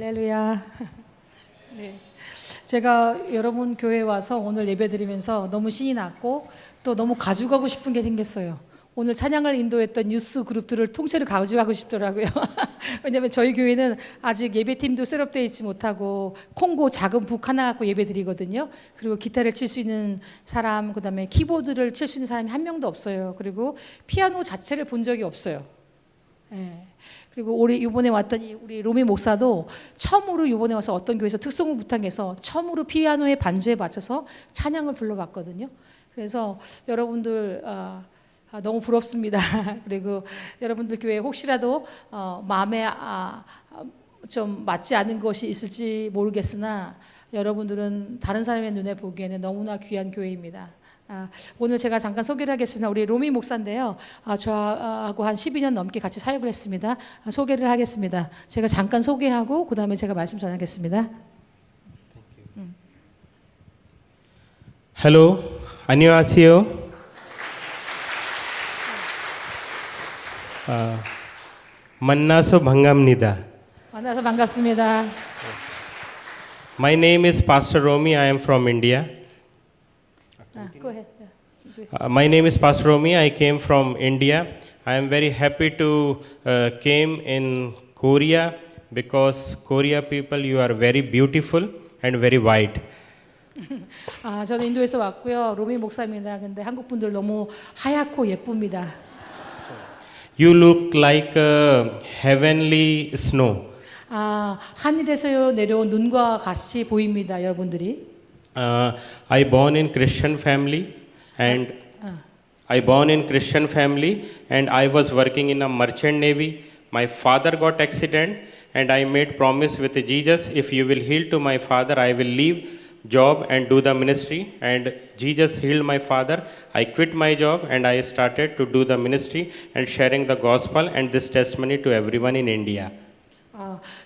할렐루야. 네. 제가 여러분 교회에 와서 오늘 예배드리면서 너무 신이 났고 또 너무 가져가고 싶은 게 생겼어요. 오늘 찬양을 인도했던 뉴스 그룹들을 통째로 가져가고 싶더라고요. 왜냐하면 저희 교회는 아직 예배팀도 셋업되어 있지 못하고 콩고 작은 북 하나 갖고 예배드리거든요. 그리고 기타를 칠 수 있는 사람, 그다음에 키보드를 칠 수 있는 사람이 한 명도 없어요. 그리고 피아노 자체를 본 적이 없어요. 예. 그리고 이번에 왔던 우리 로미 목사도 처음으로 이번에 와서 어떤 교회에서 특성을 부탁해서 처음으로 피아노의 반주에 맞춰서 찬양을 불러봤거든요. 그래서 여러분들 너무 부럽습니다. 그리고 여러분들 교회 혹시라도 마음에 좀 맞지 않는 것이 있을지 모르겠으나 여러분들은 다른 사람의 눈에 보기에는 너무나 귀한 교회입니다. 오늘 제가 잠깐 소개를 하겠습니다. 우리 로미 목사인데요. 저하고 한 12년 넘게 같이 사역을 했습니다. 소개를 하겠습니다. 제가 잠깐 소개하고 그 다음에 제가 말씀 전하겠습니다. Hello, 안녕하세요. 만나서 반갑습니다. 만나서 반갑습니다. My name is Pastor Romi. I am from India. Go ahead. My name is Pastor Romi. I came from India. I am very happy to came in Korea because Korea people, you are very beautiful and very white. 저는 인도에서 왔고요. 로미 목사입니다. 근데 한국 분들 너무 하얗고 예쁩니다. You look like heavenly snow. 하늘에서 내려온 눈과 같이 보입니다, 여러분들이. I born in Christian family and I was working in a merchant navy. My father got accident and I made promise with Jesus, if you will heal to my father, I will leave job and do the ministry. And Jesus healed my father. I quit my job and I started to do the ministry and sharing the gospel and this testimony to everyone in India.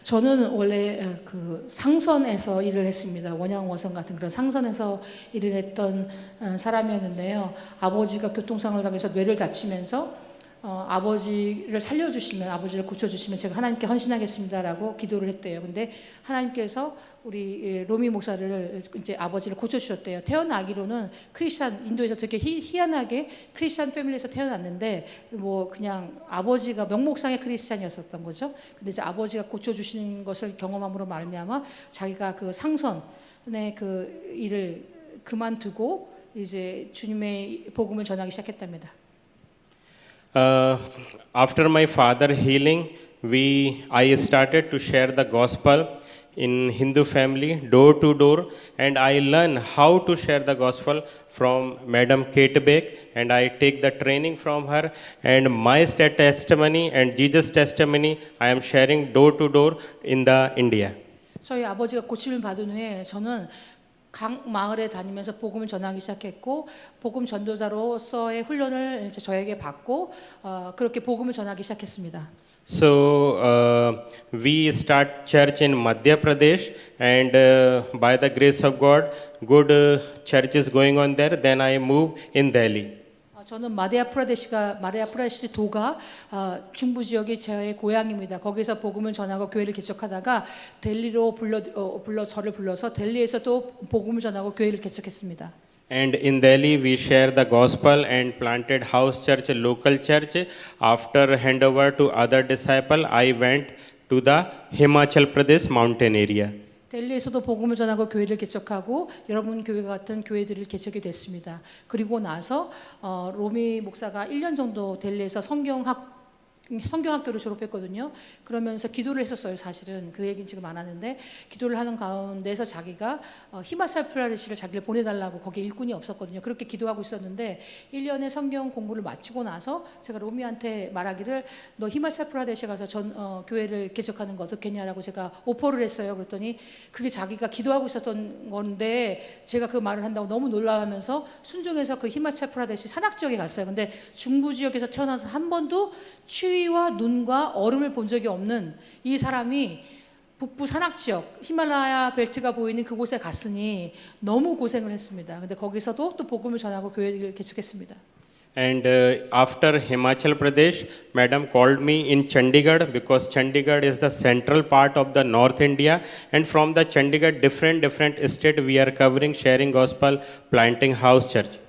저는 원래 그 상선에서 일을 했습니다. 원양어선 같은 그런 상선에서 일을 했던 사람이었는데요. 아버지가 교통사고를 당해서 뇌를 다치면서 아버지를 살려주시면, 아버지를 고쳐주시면 제가 하나님께 헌신하겠습니다라고 기도를 했대요. 근데 하나님께서 우리 로미 목사를 이제 아버지를 고쳐주셨대요. 태어나기로는 크리스찬, 인도에서 되게 희한하게 크리스찬 패밀리에서 태어났는데 뭐 그냥 아버지가 명목상의 크리스찬이었었던 거죠. 근데 이제 아버지가 고쳐주시는 것을 경험함으로 말미암아 자기가 그 상선의 그 일을 그만두고 이제 주님의 복음을 전하기 시작했답니다. After my father healing, I started to share the gospel in Hindu family, door to door, and I learn how to share the gospel from Madam Kate Beck, and I take the training from her, and my testimony and Jesus testimony I am sharing door to door in the India. 저희 아버지가 고침을 받은 후에 저는 각 마을에 다니면서 복음을 전하기 시작했고 복음 전도자로서의 훈련을 이제 저에게 받고 그렇게 복음을 전하기 시작했습니다. So we start church in Madhya Pradesh and by the grace of God, good church is going on there. Then I move in Delhi. 저는 마디아프라데시 도가 중부 지역이 저의 고향입니다. 거기서 복음을 전하고 교회를 개척하다가 델리로 저를 불러서 델리에서 또 복음을 전하고 교회를 개척했습니다. And in Delhi we share the gospel and planted house church, local church. After handover to other disciple, I went to the Himachal Pradesh mountain area. 델리에서도 복음을 전하고 교회를 개척하고 여러분 교회 같은 교회들을 개척이 됐습니다. 그리고 나서 로미 목사가 1년 정도 델리에서 성경학교를 졸업했거든요. 그러면서 기도를 했었어요. 사실은 그 얘기는 지금 안 하는데 기도를 하는 가운데서 자기가 히마찰 프라데시를 자기를 보내달라고 거기에 일꾼이 없었거든요. 그렇게 기도하고 있었는데 1년의 성경 공부를 마치고 나서 제가 로미한테 말하기를 너 히마찰 프라데시 가서 교회를 개척하는 거 어떻겠냐라고 제가 오퍼를 했어요. 그랬더니 그게 자기가 기도하고 있었던 건데 제가 그 말을 한다고 너무 놀라워하면서 순종해서 그 히마찰 프라데시 산악 지역에 갔어요. 근데 중부 지역에서 태어나서 한 번도 추위와 눈과 얼음을 본 적이 없는 이 사람이 북부 산악 지역 히말라야 벨트가 보이는 그곳에 갔으니 너무 고생을 했습니다. 근데 거기서도 또 복음을 전하고 교회를 개척했습니다. And after Himachal Pradesh, Madam called me in Chandigarh because Chandigarh is the central part of the North India. And from the Chandigarh, different state we are covering, sharing gospel, planting house church.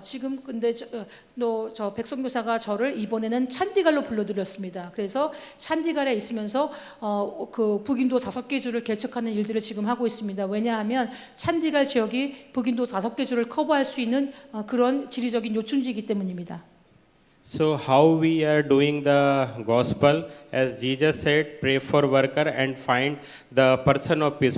지금 근데 저 백성교사가 저를 이번에는 찬디갈로 불러들였습니다. 그래서 찬디갈에 있으면서 그 북인도 5개 주를 개척하는 일들을 지금 하고 있습니다. 왜냐하면 찬디갈 지역이 북인도 5개 주를 커버할 수 있는 그런 지리적인 요충지이기 때문입니다. So how we are doing the gospel, as Jesus said, pray for worker and find the person of peace,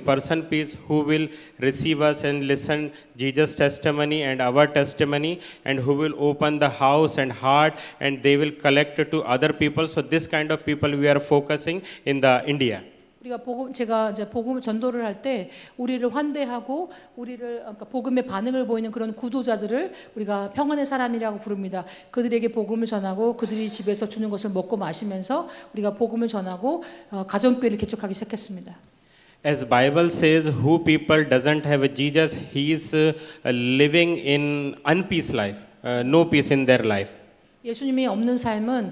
who will receive us and listen Jesus' testimony and our testimony, and who will open the house and heart, and they will collect to other people. So this kind of people we are focusing in the India. 우리가 제가 이제 복음 전도를 할 때 우리를 환대하고 그러니까 복음의 반응을 보이는 그런 구도자들을 우리가 평안의 사람이라고 부릅니다. 그들에게 복음을 전하고 그들이 집에서 주는 것을 먹고 마시면서 우리가 복음을 전하고 가정교회를 개척하기 시작했습니다. As Bible says, who people doesn't have a Jesus, he is living in unpeace life, no peace in their life. 예수님이 없는 삶은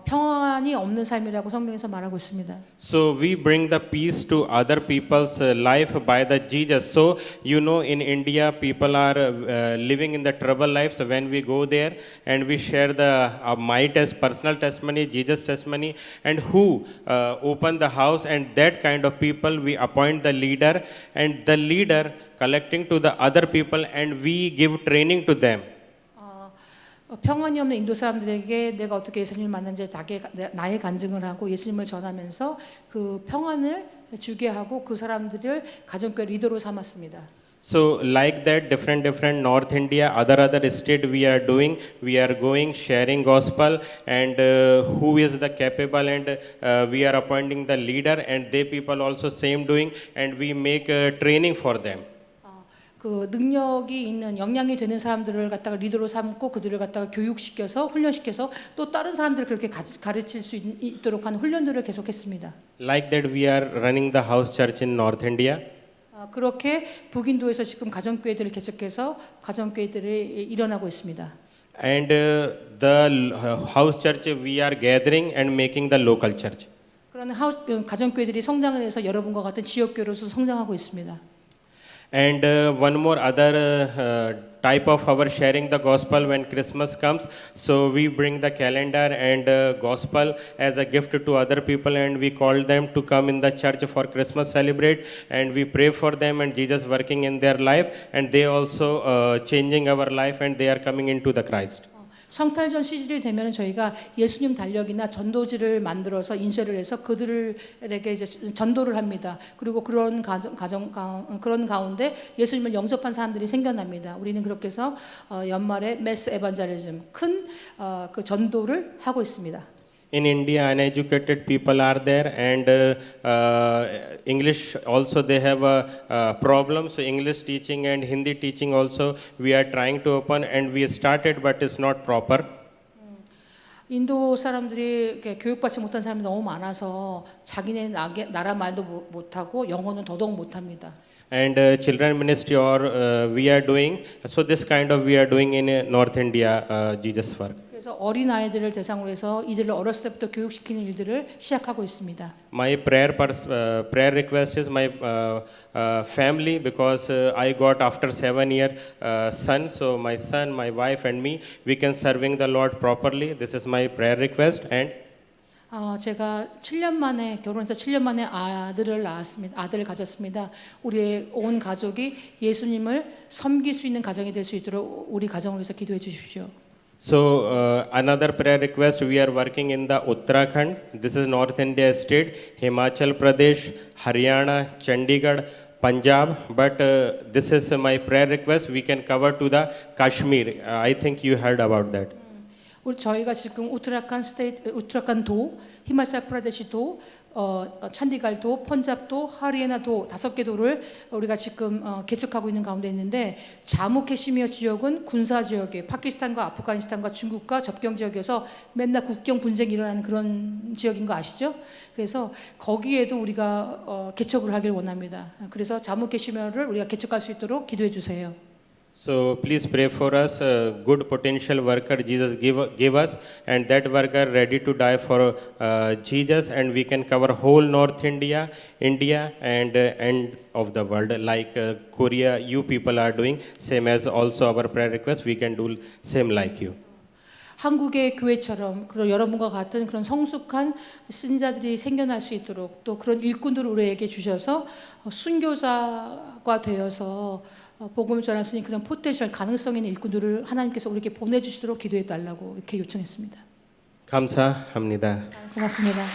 평안이 없는 삶이라고 성경에서 말하고 있습니다. So we bring the peace to other people's life by the Jesus. So you know, in India, people are living in the trouble life. So when we go there and we share the my personal testimony, Jesus testimony, and who open the house, and that kind of people we appoint the leader, and the leader collecting to the other people, and we give training to them. 평안이 없는 인도 사람들에게 내가 어떻게 예수님을 만난지 나의 간증을 하고 예수님을 전하면서 그 평안을 주게 하고 그 사람들을 가정교회 리더로 삼았습니다. So like that, different North India, other state we are doing, we are going sharing gospel, and who is the capable, and we are appointing the leader, and they people also same doing, and we make training for them. 그 능력이 있는 역량이 되는 사람들을 갖다가 리더로 삼고 그들을 갖다가 교육시켜서 훈련시켜서 또 다른 사람들을 그렇게 가르칠 수 있도록 하는 훈련들을 계속했습니다. Like that we are running the house church in North India. 그렇게 북인도에서 지금 가정교회들을 개척해서 가정교회들이 일어나고 있습니다. And the house church we are gathering and making the local church. 그런 가정교회들이 성장을 해서 여러분과 같은 지역교회로서 성장하고 있습니다. And one more other type of our sharing the gospel when Christmas comes. So we bring the calendar and gospel as a gift to other people, and we call them to come in the church for Christmas celebrate, and we pray for them, and Jesus working in their life, and they also changing our life, and they are coming into the Christ. 성탄절 시즌이 되면 저희가 예수님 달력이나 전도지를 만들어서 인쇄를 해서 그들에게 이제 전도를 합니다. 그리고 그런 그런 가운데 예수님을 영접한 사람들이 생겨납니다. 우리는 그렇게 해서 연말에 매스 에반젤리즘 큰 그 전도를 하고 있습니다. In India, uneducated people are there, and English also they have a problem. So English teaching and Hindi teaching also we are trying to open, and we started, but it's not proper. 인도 사람들이 교육받지 못한 사람이 너무 많아서 자기네 나라 말도 못하고 영어는 더더욱 못합니다. And children ministry or we are doing, so this kind of we are doing in North India Jesus work. 그래서 어린 아이들을 대상으로 해서 이들을 어렸을 때부터 교육시키는 일들을 시작하고 있습니다. My prayer request is my family, because I got after 7 year son, so my son, my wife and me, we can serving the Lord properly. This is my prayer request. And 제가 7년 만에 결혼해서 7년 만에 아들을 가졌습니다. 우리의 온 가족이 예수님을 섬길 수 있는 가정이 될 수 있도록 우리 가정을 위해서 기도해 주십시오. So another prayer request, we are working in the Uttarakhand. This is North India state, Himachal Pradesh, Haryana, Chandigarh, Punjab. But this is my prayer request. We can cover to the Kashmir. I think you heard about that. 저희가 지금 우트라칸도, 히마찰 프라데시도, 찬디갈도, 펀잡도, 하리야나도 5개 도를 우리가 지금 개척하고 있는 가운데 있는데, 자무 캐시미어 지역은 군사 지역에 파키스탄과 아프가니스탄과 중국과 접경 지역이어서 맨날 국경 분쟁이 일어나는 그런 지역인 거 아시죠? 그래서 거기에도 우리가 개척을 하길 원합니다. 그래서 자무 캐시미어를 우리가 개척할 수 있도록 기도해 주세요. So please pray for us, good potential worker Jesus give us, and that worker ready to die for Jesus, and we can cover whole North India and end of the world like Korea you people are doing, same as also our prayer request, we can do same like you. 한국의 교회처럼 그런 여러분과 같은 그런 성숙한 신자들이 생겨날 수 있도록 또 그런 일꾼들을 우리에게 주셔서 순교자가 되어서 복음을 전할 수 있는 그런 포텐셜 가능성 있는 일꾼들을 하나님께서 우리에게 보내주시도록 기도해 달라고 이렇게 요청했습니다. 감사합니다. 고맙습니다.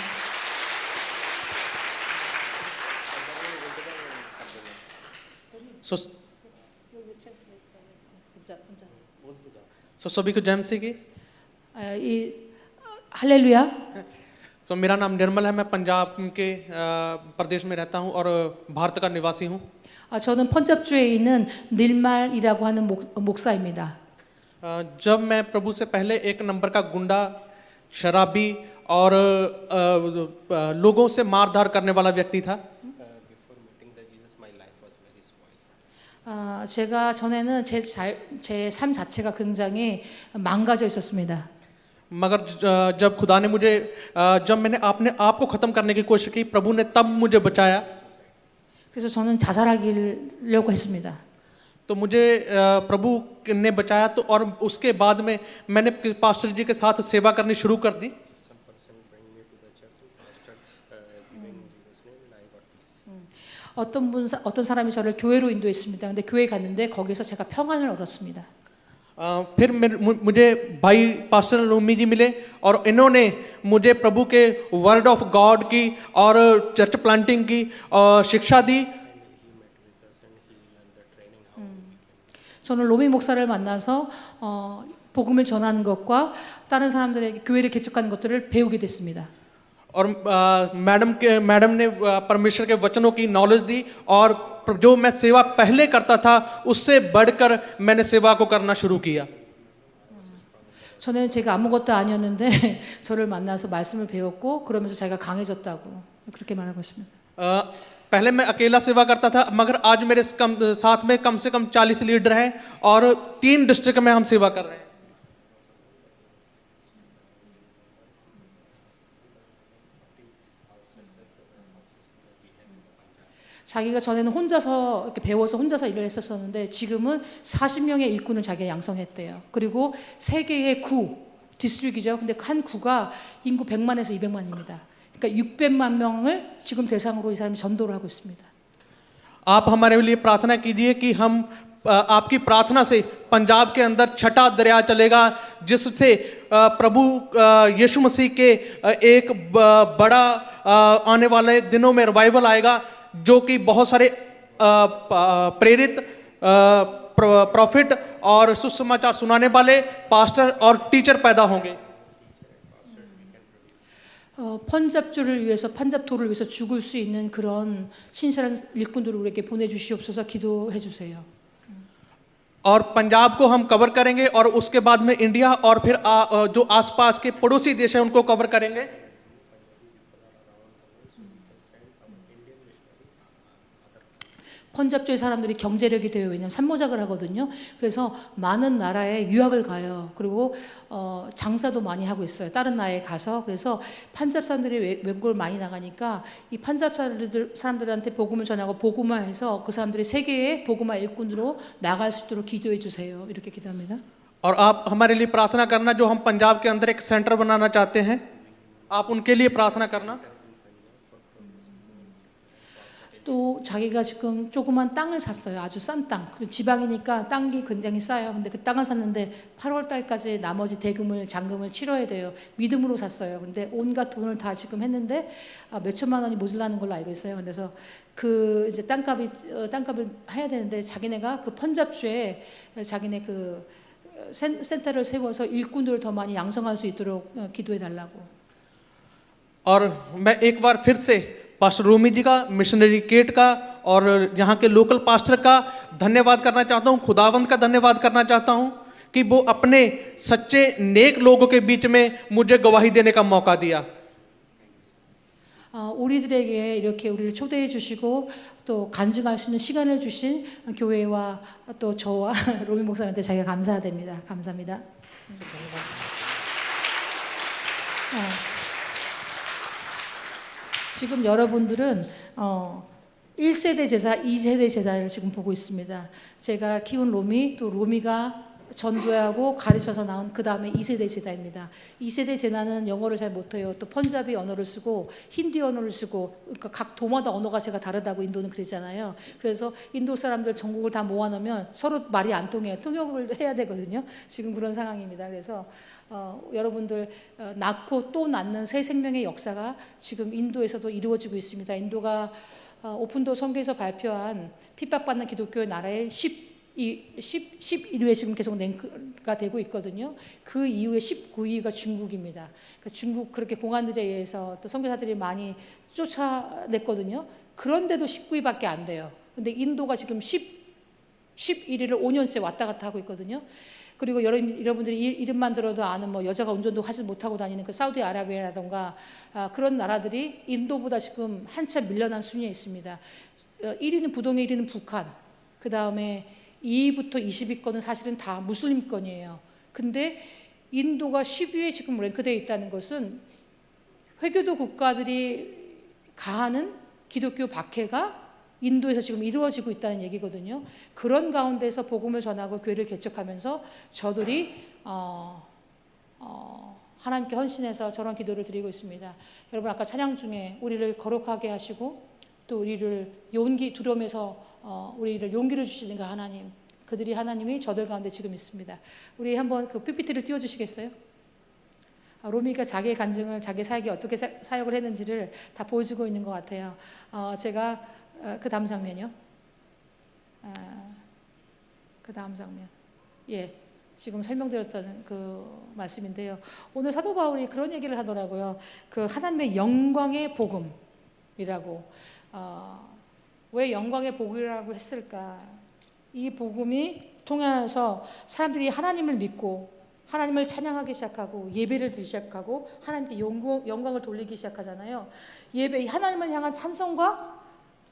सभी को जय मसीह की। 이 할렐루야. मेरा नाम निर्मल है, मैं पंजाब के प्रदेश में रहता हूँ और भारत का निवासी हूँ। 저는 펀잡주에 있는 닐말이라고 하는 목사입니다. जब मैं प्रभु से पहले एक नंबर का गुंडा, शराबी और लोगों से मारधार करने वाला व्यक्ति था। 제가 전에는 제 삶 자체가 굉장히 망가져 있었습니다. मगर जब खुदा ने मुझे जब मैंने अपने आप को ख़त्म करने की कोशिश की, प्रभु ने तब मुझे बचाया। 그래서 저는 자살하려고 했습니다. तो मुझे प्रभु ने बचाया, तो और उसके बाद में मैंने पास्टर जी के साथ सेवा करनी शुरू कर दी। 어떤 사람이 저를 교회로 인도했습니다. 근데 교회 갔는데 거기서 제가 평안을 얻었습니다. फिर मुझे भाई पास्टर रूमी जी मिले और इन्होंने मुझे प्रभु के वर्ड ऑफ गॉड की और चर्च प्लांटिंग की शिक्षा दी। 저는 로미 목사를 만나서 복음을 전하는 것과 다른 사람들에게 교회를 개척하는 것들을 배우게 됐습니다. और मैडम ने परमेश्वर के वचनों की नॉलेज दी और जो मैं सेवा पहले करता था उससे बढ़कर मैंने सेवा को करना शुरू किया। 전에는 제가 아무것도 아니었는데 저를 만나서 말씀을 배웠고 그러면서 제가 강해졌다고 그렇게 말하고 있습니다. पहले मैं अकेला सेवा करता था, मगर आज मेरे साथ में कम से कम 40 लीडर हैं और 3 डिस्ट्रिक्ट में हम सेवा कर रहे हैं। 자기가 전에는 혼자서 이렇게 배워서 혼자서 일을 했었었는데 지금은 40명의 일꾼을 자기가 양성했대요. 그리고 3개의 구, 디스트릭이죠. 근데 한 구가 인구 100만에서 200만입니다. 그러니까 600만 명을 지금 대상으로 이 사람이 전도를 하고 있습니다. आप हमारे लिए प्रार्थना कीजिए कि हम आपकी प्रार्थना से पंजाब के अंदर छठा दरिया चलेगा, जिससे प्रभु यीशु मसीह के एक बड़ा आने वाले दिनों में रिवाइवल आएगा, जो कि बहुत सारे प्रेरित प्रॉफिट और सुसमाचार सुनाने वाले पास्टर और टीचर पैदा होंगे। 펀잡주를 위해서 펀잡도를 위해서 죽을 수 있는 그런 신실한 일꾼들을 우리에게 보내주시옵소서. 기도해 주세요. और पंजाब को हम कवर करेंगे और उसके बाद में इंडिया और फिर जो आसपास के पड़ोसी देश हैं उनको कवर करेंगे। 펀잡주의 사람들이 경제력이 돼요. 왜냐하면 산모작을 하거든요. 그래서 많은 나라에 유학을 가요. 그리고 장사도 많이 하고 있어요. 다른 나라에 가서. 그래서 펀잡 사람들이 외국을 많이 나가니까 이 펀잡 사람들한테 복음을 전하고 복음화해서 그 사람들이 세계의 복음화 일꾼으로 나갈 수 있도록 기도해 주세요. 이렇게 기도합니다. और आप हमारे लिए प्रार्थना करना, जो हम पंजाब के अंदर एक सेंटर बनाना चाहते हैं, आप उनके लिए प्रार्थना करना। 또 자기가 지금 조그만 땅을 샀어요. 아주 싼 땅. 지방이니까 땅이 굉장히 싸요. 근데 그 땅을 샀는데 8월 달까지 나머지 잔금을 치러야 돼요. 믿음으로 샀어요. 근데 온갖 돈을 다 지금 했는데 몇 천만 원이 모자라는 걸로 알고 있어요. 그래서 그 이제 땅값을 해야 되는데 자기네가 그 펀잡주에 자기네 그 센터를 세워서 일꾼들을 더 많이 양성할 수 있도록 기도해 달라고. और मैं एक बार फिर से पास्टर रूमी जी का, मिशनरी केट का और यहाँ के लोकल पास्टर का धन्यवाद करना चाहता हूँ, खुदावंत का धन्यवाद करना चाहता हूँ कि वो अपने सच्चे नेक लोगों के बीच में मुझे गवाही देने का मौका दिया। 우리들에게 이렇게 우리를 초대해 주시고 또 간증할 수 있는 시간을 주신 교회와 또 저와 로미 목사님한테 자기가 감사드립니다. 감사합니다. 지금 여러분들은 1세대 제자, 2세대 제자를 지금 보고 있습니다. 제가 키운 로미, 또 로미가 전도하고 가르쳐서 나온 그 다음에 2세대 제자입니다. 2세대 제자는 영어를 잘 못해요. 또 펀자비 언어를 쓰고 힌디 언어를 쓰고, 그러니까 각 도마다 언어가 제가 다르다고 인도는 그러잖아요. 그래서 인도 사람들 전국을 다 모아놓으면 서로 말이 안 통해요. 통역을 해야 되거든요. 지금 그런 상황입니다. 그래서 여러분들 낳고 또 낳는 새 생명의 역사가 지금 인도에서도 이루어지고 있습니다. 인도가 오픈도 선교에서 발표한 핍박받는 기독교의 나라의 11위에 지금 계속 랭크가 되고 있거든요. 그 이후에 19위가 중국입니다. 그러니까 중국 그렇게 공안들에 의해서 또 선교사들이 많이 쫓아냈거든요. 그런데도 19위밖에 안 돼요. 근데 인도가 지금 11위를 5년째 왔다 갔다 하고 있거든요. 그리고 여러분들이 이름만 들어도 아는 뭐 여자가 운전도 하지 못하고 다니는 그 사우디아라비아라던가 그런 나라들이 인도보다 지금 한참 밀려난 순위에 있습니다. 1위는 부동의 1위는 북한, 그 다음에 2위부터 20위권은 사실은 다 무슬림권이에요. 근데 인도가 10위에 지금 랭크되어 있다는 것은 회교도 국가들이 가하는 기독교 박해가 인도에서 지금 이루어지고 있다는 얘기거든요. 그런 가운데서 복음을 전하고 교회를 개척하면서 저들이 하나님께 헌신해서 저런 기도를 드리고 있습니다. 여러분 아까 찬양 중에 우리를 거룩하게 하시고 또 우리를 두려움에서 우리를 용기를 주시는 그 하나님, 그들이 하나님이 저들 가운데 지금 있습니다. 우리 한번 그 PPT를 띄워주시겠어요? 로미가 자기의 간증을 자기 사역에 어떻게 사역을 했는지를 다 보여주고 있는 것 같아요. 제가 그 다음 장면이요. 그 다음 장면. 예, 지금 설명드렸던 그 말씀인데요. 오늘 사도 바울이 그런 얘기를 하더라고요. 그 하나님의 영광의 복음이라고. 왜 영광의 복음이라고 했을까? 이 복음이 통해서 사람들이 하나님을 믿고 하나님을 찬양하기 시작하고 예배를 드리기 시작하고 하나님께 영광을 돌리기 시작하잖아요. 예배, 하나님을 향한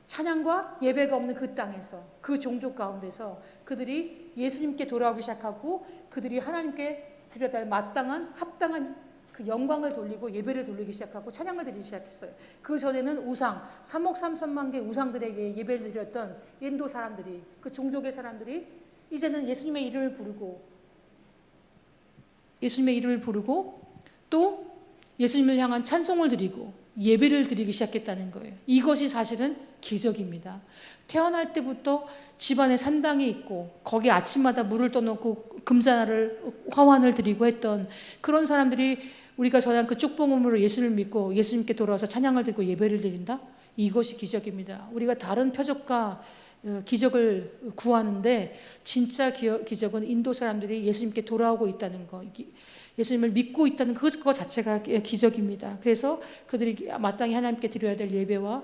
찬양과 예배가 없는 그 땅에서, 그 종족 가운데서 그들이 예수님께 돌아오기 시작하고 그들이 하나님께 드려야 할 마땅한 합당한 그 영광을 돌리고 예배를 돌리기 시작하고 찬양을 드리기 시작했어요. 그 전에는 우상, 3억 3천만 개 우상들에게 예배를 드렸던 인도 사람들이, 그 종족의 사람들이 이제는 예수님의 이름을 부르고 또 예수님을 향한 찬송을 드리고 예배를 드리기 시작했다는 거예요. 이것이 사실은 기적입니다. 태어날 때부터 집안에 산당이 있고 거기 아침마다 물을 떠놓고 금자나를 화환을 드리고 했던 그런 사람들이 우리가 전한 그 축복음으로 예수를 믿고 예수님께 돌아와서 찬양을 드리고 예배를 드린다? 이것이 기적입니다. 우리가 다른 표적과 기적을 구하는데 진짜 기적은 인도 사람들이 예수님께 돌아오고 있다는 거, 예수님을 믿고 있다는 그것 자체가 기적입니다. 그래서 그들이 마땅히 하나님께 드려야 될 예배와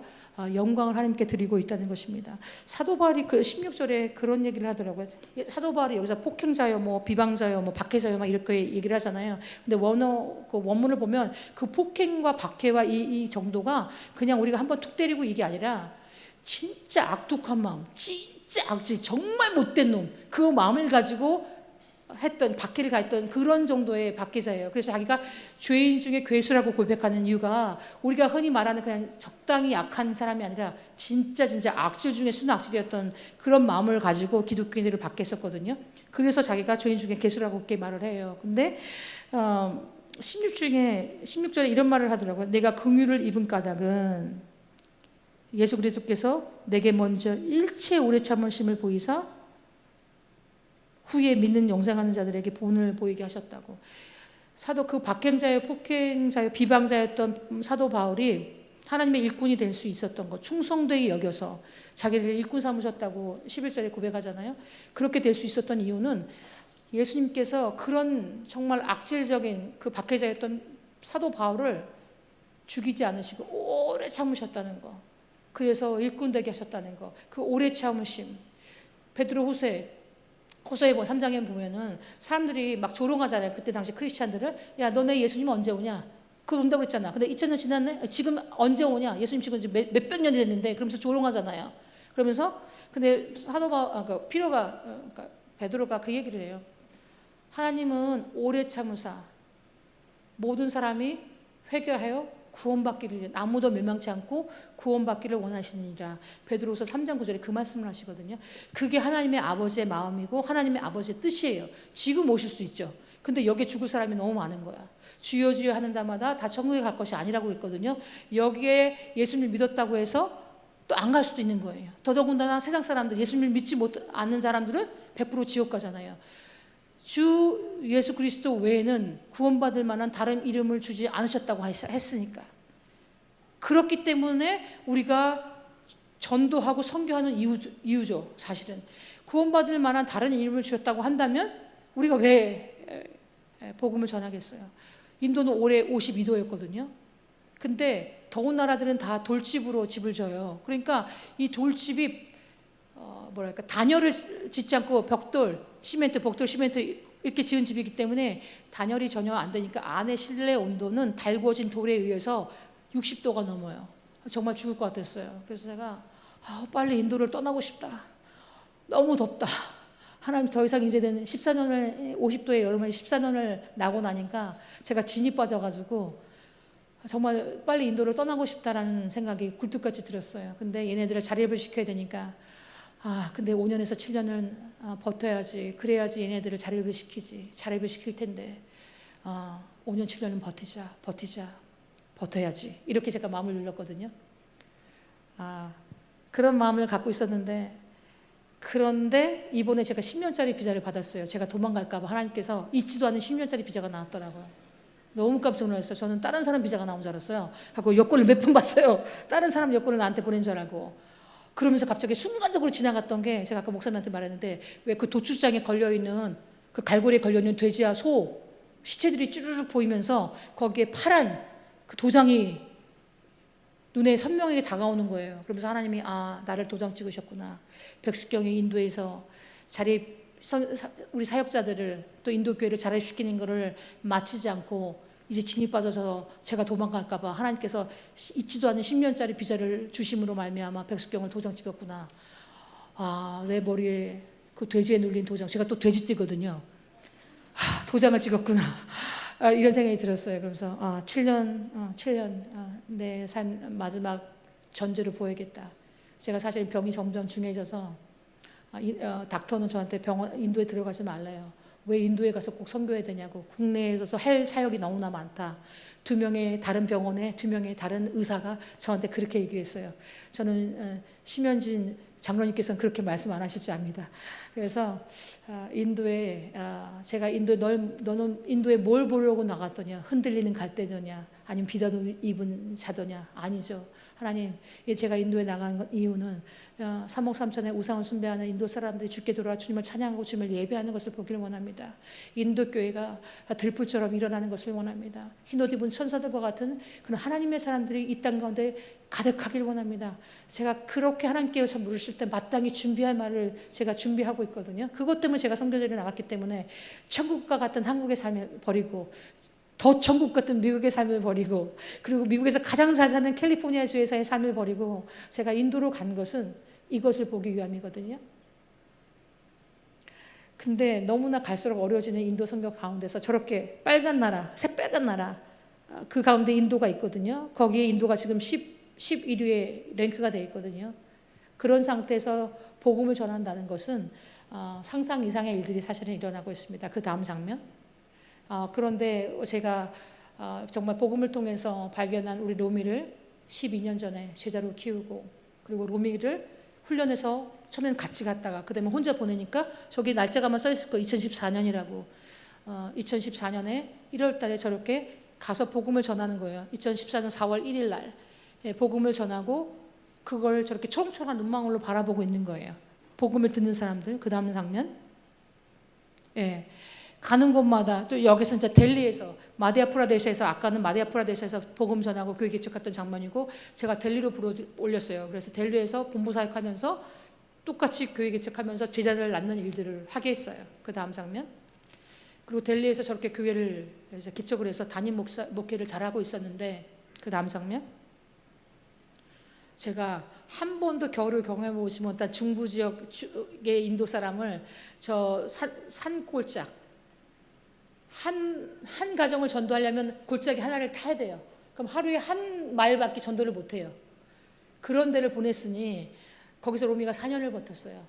영광을 하나님께 드리고 있다는 것입니다. 사도 바울이 그 16절에 그런 얘기를 하더라고요. 사도 바울이 여기서 폭행자요, 뭐 비방자요, 뭐 박해자요, 막 이렇게 얘기를 하잖아요. 근데 그 원문을 보면 그 폭행과 박해와 이 정도가 그냥 우리가 한번 툭 때리고 이게 아니라 진짜 악독한 마음, 진짜 악질, 정말 못된 놈, 그 마음을 가지고 박해를 가했던 그런 정도의 박해자예요. 그래서 자기가 죄인 중에 괴수라고 고백하는 이유가 우리가 흔히 말하는 그냥 적당히 약한 사람이 아니라 진짜 악질 중에 순악질이었던 그런 마음을 가지고 기독교인들을 박해했었거든요. 그래서 자기가 죄인 중에 괴수라고 그렇게 말을 해요. 근데 16절에 이런 말을 하더라고요. 내가 긍휼을 입은 까닭은 예수 그리스도께서 내게 먼저 일체 오래 참으심을 보이사 후에 믿는 영생하는 자들에게 본을 보이게 하셨다고. 그 박행자요, 폭행자요, 비방자였던 사도 바울이 하나님의 일꾼이 될 수 있었던 것, 충성되게 여겨서 자기를 일꾼 삼으셨다고 11절에 고백하잖아요. 그렇게 될 수 있었던 이유는 예수님께서 그런 정말 악질적인 그 박해자였던 사도 바울을 죽이지 않으시고 오래 참으셨다는 거. 그래서 일꾼 되게 하셨다는 거. 그 오래 참으심. 베드로 후서에 3장에 보면은 사람들이 막 조롱하잖아요. 그때 당시 크리스찬들을. 야, 너네 예수님 언제 오냐? 그거 온다고 그랬잖아. 근데 2000년 지났네? 지금 언제 오냐? 예수님 지금 몇백 년이 됐는데, 그러면서 조롱하잖아요. 그러면서, 근데 그러니까 그러니까 베드로가 그 얘기를 해요. 하나님은 오래 참으사 모든 사람이 회개하여 구원받기를, 아무도 멸망치 않고 구원받기를 원하시니라. 베드로후서 3장 9절에 그 말씀을 하시거든요. 그게 하나님의 아버지의 마음이고 하나님의 아버지의 뜻이에요. 지금 오실 수 있죠. 근데 여기에 죽을 사람이 너무 많은 거야. 주여 주여 하는 자마다 다 천국에 갈 것이 아니라고 그랬거든요. 여기에 예수님을 믿었다고 해서 또 안 갈 수도 있는 거예요. 더더군다나 세상 사람들, 예수님을 믿지 않는 사람들은 100% 지옥 가잖아요. 주 예수 그리스도 외에는 구원받을 만한 다른 이름을 주지 않으셨다고 했으니까. 그렇기 때문에 우리가 전도하고 선교하는 이유죠. 사실은 구원받을 만한 다른 이름을 주셨다고 한다면 우리가 왜 복음을 전하겠어요? 인도는 올해 52도였거든요. 근데 더운 나라들은 다 돌집으로 집을 져요. 그러니까 이 돌집이 단열을 짓지 않고 벽돌, 시멘트 이렇게 지은 집이기 때문에 단열이 전혀 안 되니까 안에 실내 온도는 달궈진 돌에 의해서 60도가 넘어요. 정말 죽을 것 같았어요. 그래서 내가 빨리 인도를 떠나고 싶다. 너무 덥다. 하나님 더 이상 이제는 14년을 50도의 여름을 14년을 나고 나니까 제가 진이 빠져가지고 정말 빨리 인도를 떠나고 싶다라는 생각이 굴뚝같이 들었어요. 근데 얘네들을 자립을 시켜야 되니까 근데 5년에서 7년은 버텨야지. 그래야지 얘네들을 자립을 시킬 텐데 5년 7년은 버텨야지. 이렇게 제가 마음을 눌렀거든요. 그런 마음을 갖고 있었는데, 그런데 이번에 제가 10년짜리 비자를 받았어요. 제가 도망갈까 봐 하나님께서 있지도 않은 10년짜리 비자가 나왔더라고요. 너무 깜짝 놀랐어요. 저는 다른 사람 비자가 나온 줄 알았어요. 하고 여권을 몇 번 봤어요. 다른 사람 여권을 나한테 보낸 줄 알고. 그러면서 갑자기 순간적으로 지나갔던 게, 제가 아까 목사님한테 말했는데, 왜 그 도축장에 걸려있는, 그 갈고리에 걸려있는 돼지와 소 시체들이 쭈르륵 보이면서 거기에 파란 그 도장이 눈에 선명하게 다가오는 거예요. 그러면서 하나님이 나를 도장 찍으셨구나. 백숙경이 인도에서 우리 사역자들을 또 인도교회를 자립시키는 것을 마치지 않고 이제 진이 빠져서 제가 도망갈까 봐 하나님께서 있지도 않은 10년짜리 비자를 주심으로 말미암아 백숙경을 도장 찍었구나. 내 머리에 그 돼지에 눌린 도장, 제가 또 돼지띠거든요. 도장을 찍었구나. 이런 생각이 들었어요. 그래서 7년 내 삶 마지막 전제를 보여야겠다. 제가 사실 병이 점점 중해져서 닥터는 저한테 인도에 들어가지 말래요. 왜 인도에 가서 꼭 선교해야 되냐고. 국내에서도 할 사역이 너무나 많다. 2명의 다른 병원에 2명의 다른 의사가 저한테 그렇게 얘기를 했어요. 저는 심현진 장로님께서는 그렇게 말씀 안 하실 줄 압니다. 그래서 인도에 제가 너는 인도에 뭘 보려고 나갔더냐? 흔들리는 갈대더냐? 아니면 비단도 입은 자더냐? 아니죠. 하나님, 제가 인도에 나간 이유는 3억 3천의 우상을 숭배하는 인도 사람들이 주께 돌아와 주님을 찬양하고 주님을 예배하는 것을 보기를 원합니다. 인도 교회가 들불처럼 일어나는 것을 원합니다. 흰옷 입은 천사들과 같은 그런 하나님의 사람들이 이 땅 가운데 가득하길 원합니다. 제가 그렇게 하나님께서 물으실 때 마땅히 준비할 말을 제가 준비하고 있거든요. 그것 때문에 제가 선교제를 나갔기 때문에 천국과 같은 한국의 삶을 버리고 더 천국 같은 미국의 삶을 버리고, 그리고 미국에서 가장 잘 사는 캘리포니아 주에서의 삶을 버리고 제가 인도로 간 것은 이것을 보기 위함이거든요. 근데 너무나 갈수록 어려워지는 인도 선교 가운데서 저렇게 빨간 나라, 새빨간 나라, 그 가운데 인도가 있거든요. 거기에 인도가 지금 11위에 랭크가 되어 있거든요. 그런 상태에서 복음을 전한다는 것은 상상 이상의 일들이 사실은 일어나고 있습니다. 그 다음 장면. 그런데 제가 정말 복음을 통해서 발견한 우리 로미를 12년 전에 제자로 키우고, 그리고 로미를 훈련해서 처음에는 같이 갔다가 그 다음에 혼자 보내니까 저기 날짜가만 써 있을 거 2014년이라고 2014년에 1월 달에 저렇게 가서 복음을 전하는 거예요. 2014년 4월 1일 날 복음을 전하고 그걸 저렇게 초롱초롱한 눈망울로 바라보고 있는 거예요. 복음을 듣는 사람들. 그 다음 장면. 가는 곳마다, 또 여기서 이제 델리에서 마디아프라데시에서, 아까는 마디아프라데시에서 복음 전하고 교회 개척했던 장면이고, 제가 델리로 올렸어요. 그래서 델리에서 본부 사역하면서 똑같이 교회 개척하면서 제자들을 낳는 일들을 하게 했어요. 그 다음 장면. 그리고 델리에서 저렇게 교회를 이제 개척을 해서 담임 목회를 잘하고 있었는데 그 다음 장면. 제가 한 번도 겨울을 경험해 보지 못한 중부 지역의 인도 사람을 저 산골짝 한 가정을 전도하려면 골짜기 하나를 타야 돼요. 그럼 하루에 한 마일밖에 전도를 못 해요. 그런 데를 보냈으니 거기서 로미가 4년을 버텼어요.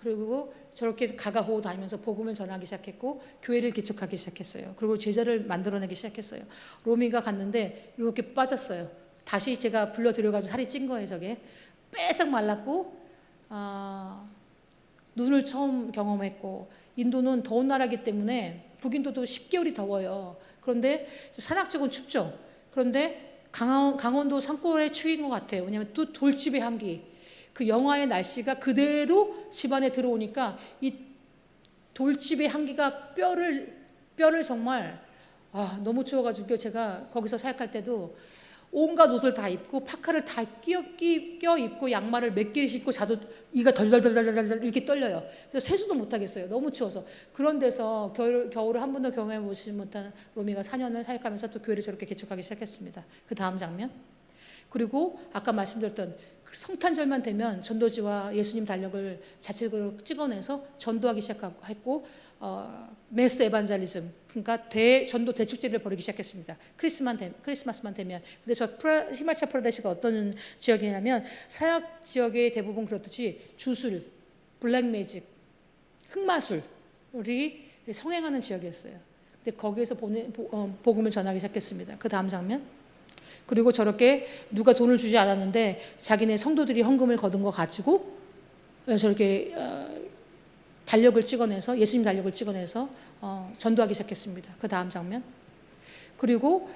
그리고 저렇게 가가호호 다니면서 복음을 전하기 시작했고 교회를 개척하기 시작했어요. 그리고 제자를 만들어내기 시작했어요. 로미가 갔는데 이렇게 빠졌어요. 다시 제가 불러 들여가지고 살이 찐 거예요. 저게 빼싹 말랐고 눈을 처음 경험했고, 인도는 더운 나라이기 때문에 북인도도 10개월이 더워요. 그런데 산악지구는 춥죠. 그런데 강원도 산골의 추위인 것 같아요. 왜냐하면 또 돌집의 향기, 그 영하의 날씨가 그대로 집안에 들어오니까 이 돌집의 향기가 뼈를 정말 너무 추워가지고 제가 거기서 사역할 때도 온갖 옷을 다 입고 파카를 다 껴 입고 양말을 몇 개를 신고 자도 이가 덜덜덜덜덜 이렇게 떨려요. 그래서 세수도 못 하겠어요. 너무 추워서. 그런 데서 겨울을 한 번도 경험해 보지 못한 로미가 4년을 사역하면서 또 교회를 저렇게 개척하기 시작했습니다. 그 다음 장면. 그리고 아까 말씀드렸던 성탄절만 되면 전도지와 예수님 달력을 자체적으로 찍어내서 전도하기 시작했고, 메스 에반젤리즘, 그러니까 전도 대축제를 벌이기 시작했습니다. 크리스마스만 되면. 근데 저 히마차 프라데시가 어떤 지역이냐면 사역 지역의 대부분 그렇듯이 주술, 블랙매직, 흑마술이 성행하는 지역이었어요. 근데 거기에서 복음을 전하기 시작했습니다. 그 다음 장면. 그리고 저렇게 누가 돈을 주지 않았는데 자기네 성도들이 헌금을 거둔 거 가지고 저렇게 달력을 찍어내서, 예수님 달력을 찍어내서 전도하기 시작했습니다. 그 다음 장면. 그리고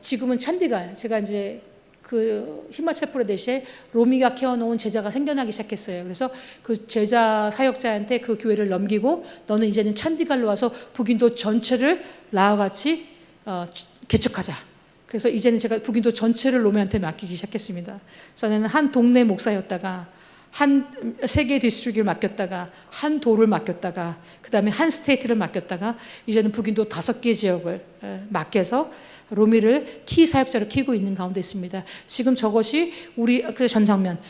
지금은 찬디가, 제가 이제 그 히마찰 프라데시에 로미가 키워놓은 제자가 생겨나기 시작했어요. 그래서 그 제자 사역자한테 그 교회를 넘기고 너는 이제는 찬디갈로 와서 북인도 전체를 나와 같이 개척하자. 그래서 이제는 제가 북인도 전체를 로미한테 맡기기 시작했습니다. 저는 한 동네 목사였다가 한 세 개 디스트릭을 맡겼다가 한 도를 맡겼다가 그 다음에 한 스테이트를 맡겼다가 이제는 북인도 5개 지역을 맡겨서 로미를 키 사역자로 키우고 있는 가운데 있습니다. 지금 저것이 우리 그 전장면,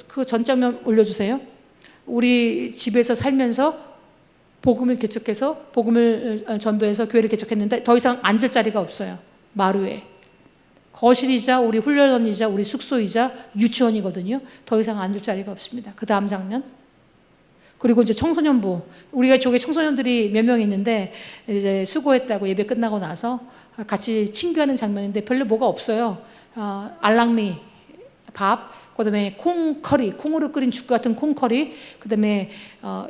그 전장면 올려주세요. 우리 집에서 살면서 복음을 개척해서 복음을 전도해서 교회를 개척했는데 더 이상 앉을 자리가 없어요. 마루에. 거실이자 우리 훈련원이자 우리 숙소이자 유치원이거든요. 더 이상 앉을 자리가 없습니다. 그 다음 장면. 그리고 이제 청소년부, 우리가 저기 청소년들이 몇 명 있는데 이제 수고했다고 예배 끝나고 나서 같이 친교하는 장면인데 별로 뭐가 없어요. 알랑미 밥, 그다음에 콩커리, 콩으로 끓인 죽 같은 콩커리, 그다음에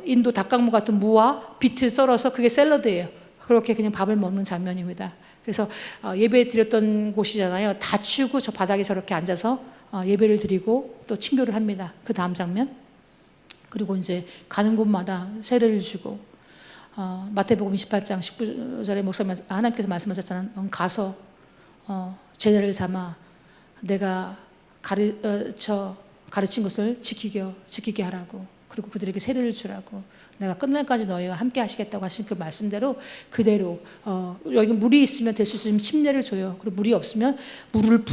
인도 닭강무 같은 무와 비트 썰어서 그게 샐러드예요. 그렇게 그냥 밥을 먹는 장면입니다. 그래서 예배 드렸던 곳이잖아요. 다 치우고 저 바닥에 저렇게 앉아서 예배를 드리고 또 친교를 합니다. 그 다음 장면. 그리고 이제 가는 곳마다 세례를 주고, 마태복음 28장 19절에 하나님께서 말씀하셨잖아요. 넌 가서 제자를 삼아 내가 가르친 것을 지키게 하라고, 그리고 그들에게 세례를 주라고, 내가 끝날까지 너희와 함께 하시겠다고 하신 그 말씀대로 그대로 여기 물이 있으면 될 수 있으면 침례를 줘요. 그리고 물이 없으면 물을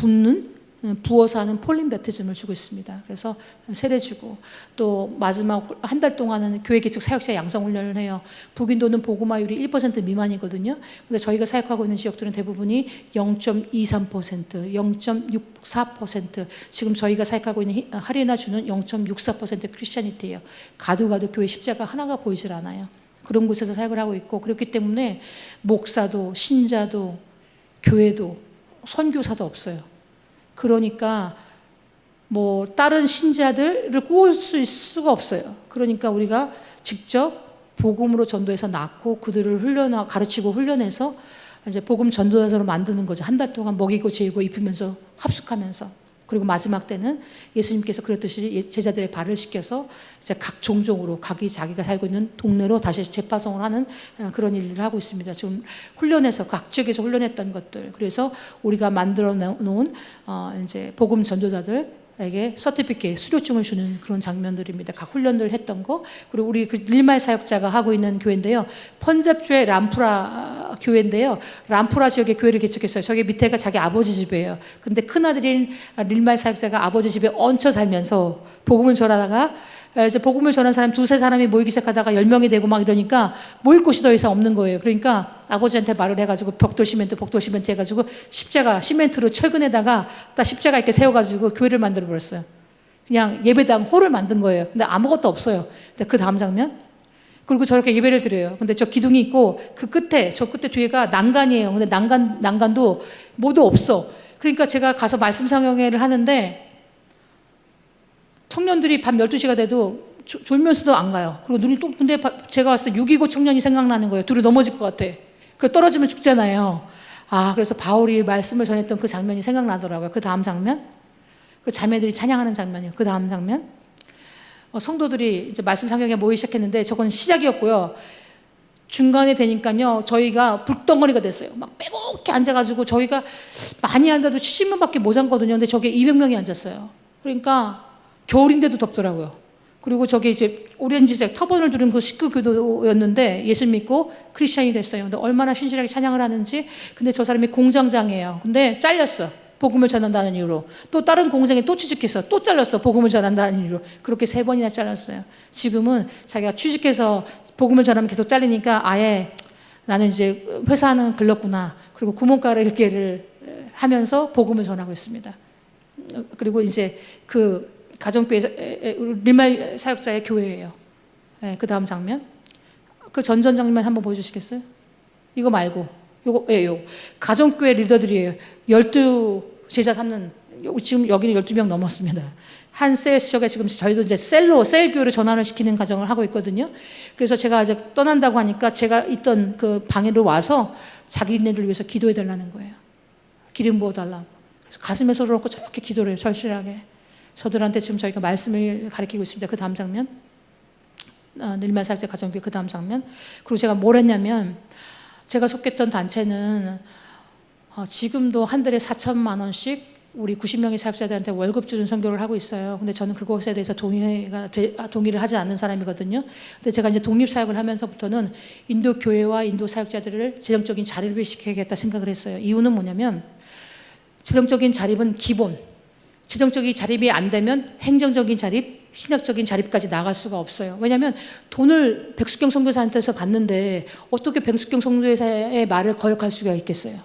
부어서 하는 폴린 배티즘을 주고 있습니다. 그래서 세례 주고, 또 마지막 한 달 동안은 교회 개척 사역자 양성 훈련을 해요. 북인도는 복음화율이 1% 미만이거든요. 근데 저희가 사역하고 있는 지역들은 대부분이 0.23%, 0.64%, 지금 저희가 사역하고 있는 하리나주는 0.64% 크리스천이티예요. 가도 교회 십자가 하나가 보이질 않아요. 그런 곳에서 사역을 하고 있고, 그렇기 때문에 목사도 신자도 교회도 선교사도 없어요. 그러니까 뭐 다른 신자들을 꾸을 수가 없어요. 그러니까 우리가 직접 복음으로 전도해서 낳고 그들을 가르치고 훈련해서 이제 복음 전도자로 만드는 거죠. 한 달 동안 먹이고 재우고 입히면서 합숙하면서. 그리고 마지막 때는 예수님께서 그랬듯이 제자들의 발을 씻겨서 이제 각 종족으로 자기가 살고 있는 동네로 다시 재파송을 하는 그런 일들을 하고 있습니다. 지금 훈련해서 각 지역에서 훈련했던 것들, 그래서 우리가 만들어 놓은 이제 복음 전도자들 에게 서티피케이트 수료증을 주는 그런 장면들입니다. 각 훈련들을 했던 거. 그리고 우리 그 릴말 사역자가 하고 있는 교회인데요. 펀잡주의 람푸라 교회인데요. 람푸라 지역에 교회를 개척했어요. 저기 밑에가 자기 아버지 집이에요. 근데 큰아들인 릴말 사역자가 아버지 집에 얹혀 살면서 복음을 전하다가 이제 복음을 전한 사람 두세 사람이 모이기 시작하다가 10명이 되고 막 이러니까 모일 곳이 더 이상 없는 거예요. 그러니까 아버지한테 말을 해가지고 벽돌 시멘트 해가지고 십자가 시멘트로 철근에다가 딱 십자가 이렇게 세워가지고 교회를 만들어 버렸어요. 그냥 예배당 홀을 만든 거예요. 근데 아무것도 없어요. 근데 그 다음 장면. 그리고 저렇게 예배를 드려요. 근데 저 기둥이 있고 그 끝에 저 끝에 뒤에가 난간이에요. 근데 난간도 모두 없어. 그러니까 제가 가서 말씀 상영회를 하는데 청년들이 밤 12시가 돼도 졸면서도 안 가요. 그리고 눈이 또, 근데 제가 왔을 때 6.29 청년이 생각나는 거예요. 둘이 넘어질 것 같아. 그 떨어지면 죽잖아요. 아, 그래서 바울이 말씀을 전했던 그 장면이 생각나더라고요. 그 다음 장면. 그 자매들이 찬양하는 장면이요. 그 다음 장면. 성도들이 이제 말씀 상경에 모이기 시작했는데 저건 시작이었고요. 중간에 되니까요. 저희가 불덩어리가 됐어요. 막 빼곡히 앉아가지고 저희가 많이 앉아도 70명밖에 못 앉거든요. 근데 저게 200명이 앉았어요. 그러니까 겨울인데도 덥더라고요. 그리고 저게 이제 오렌지색 터번을 두른 그 식구 교도였는데 예수 믿고 크리스찬이 됐어요. 근데 얼마나 신실하게 찬양을 하는지. 근데 저 사람이 공장장이에요. 근데 잘렸어. 복음을 전한다는 이유로. 또 다른 공장에 또 취직해서 또 잘렸어. 복음을 전한다는 이유로. 그렇게 3번이나 잘렸어요. 지금은 자기가 취직해서 복음을 전하면 계속 잘리니까 아예 나는 이제 회사는 글렀구나. 그리고 구멍가게를 하면서 복음을 전하고 있습니다. 그리고 이제 그 가정교회 릴말 사역자의 교회예요. 네, 그 다음 장면. 그 전전 장면 한번 보여주시겠어요? 이거 말고 요거 요 가정교회 리더들이에요. 12제자 삼는 지금 여기는 12명 넘었습니다. 한 셀 지역에 지금 저희도 이제 셀 교회를 전환을 시키는 과정을 하고 있거든요. 그래서 제가 이제 떠난다고 하니까 제가 있던 그 방에로 와서 자기네들 위해서 기도해 달라는 거예요. 기름 부어 달라고. 그래서 가슴에 손을 얹고 저렇게 기도를 해요. 절실하게. 저들한테 지금 저희가 말씀을 가르치고 있습니다. 그 다음 장면. 릴말 사역자 가정교회 그 다음 장면. 그리고 제가 뭘 했냐면 제가 속했던 단체는 지금도 한 달에 4천만 원씩 우리 90명의 사역자들한테 월급 주는 선교를 하고 있어요. 근데 저는 그것에 대해서 동의를 하지 않는 사람이거든요. 근데 제가 이제 독립사역을 하면서부터는 인도 교회와 인도 사역자들을 재정적인 자립을 시켜야겠다 생각을 했어요. 이유는 뭐냐면 재정적인 자립은 기본. 재정적인 자립이 안 되면 행정적인 자립, 신학적인 자립까지 나갈 수가 없어요. 왜냐하면 돈을 백숙경 선교사한테서 받는데 어떻게 백숙경 선교사의 말을 거역할 수가 있겠어요.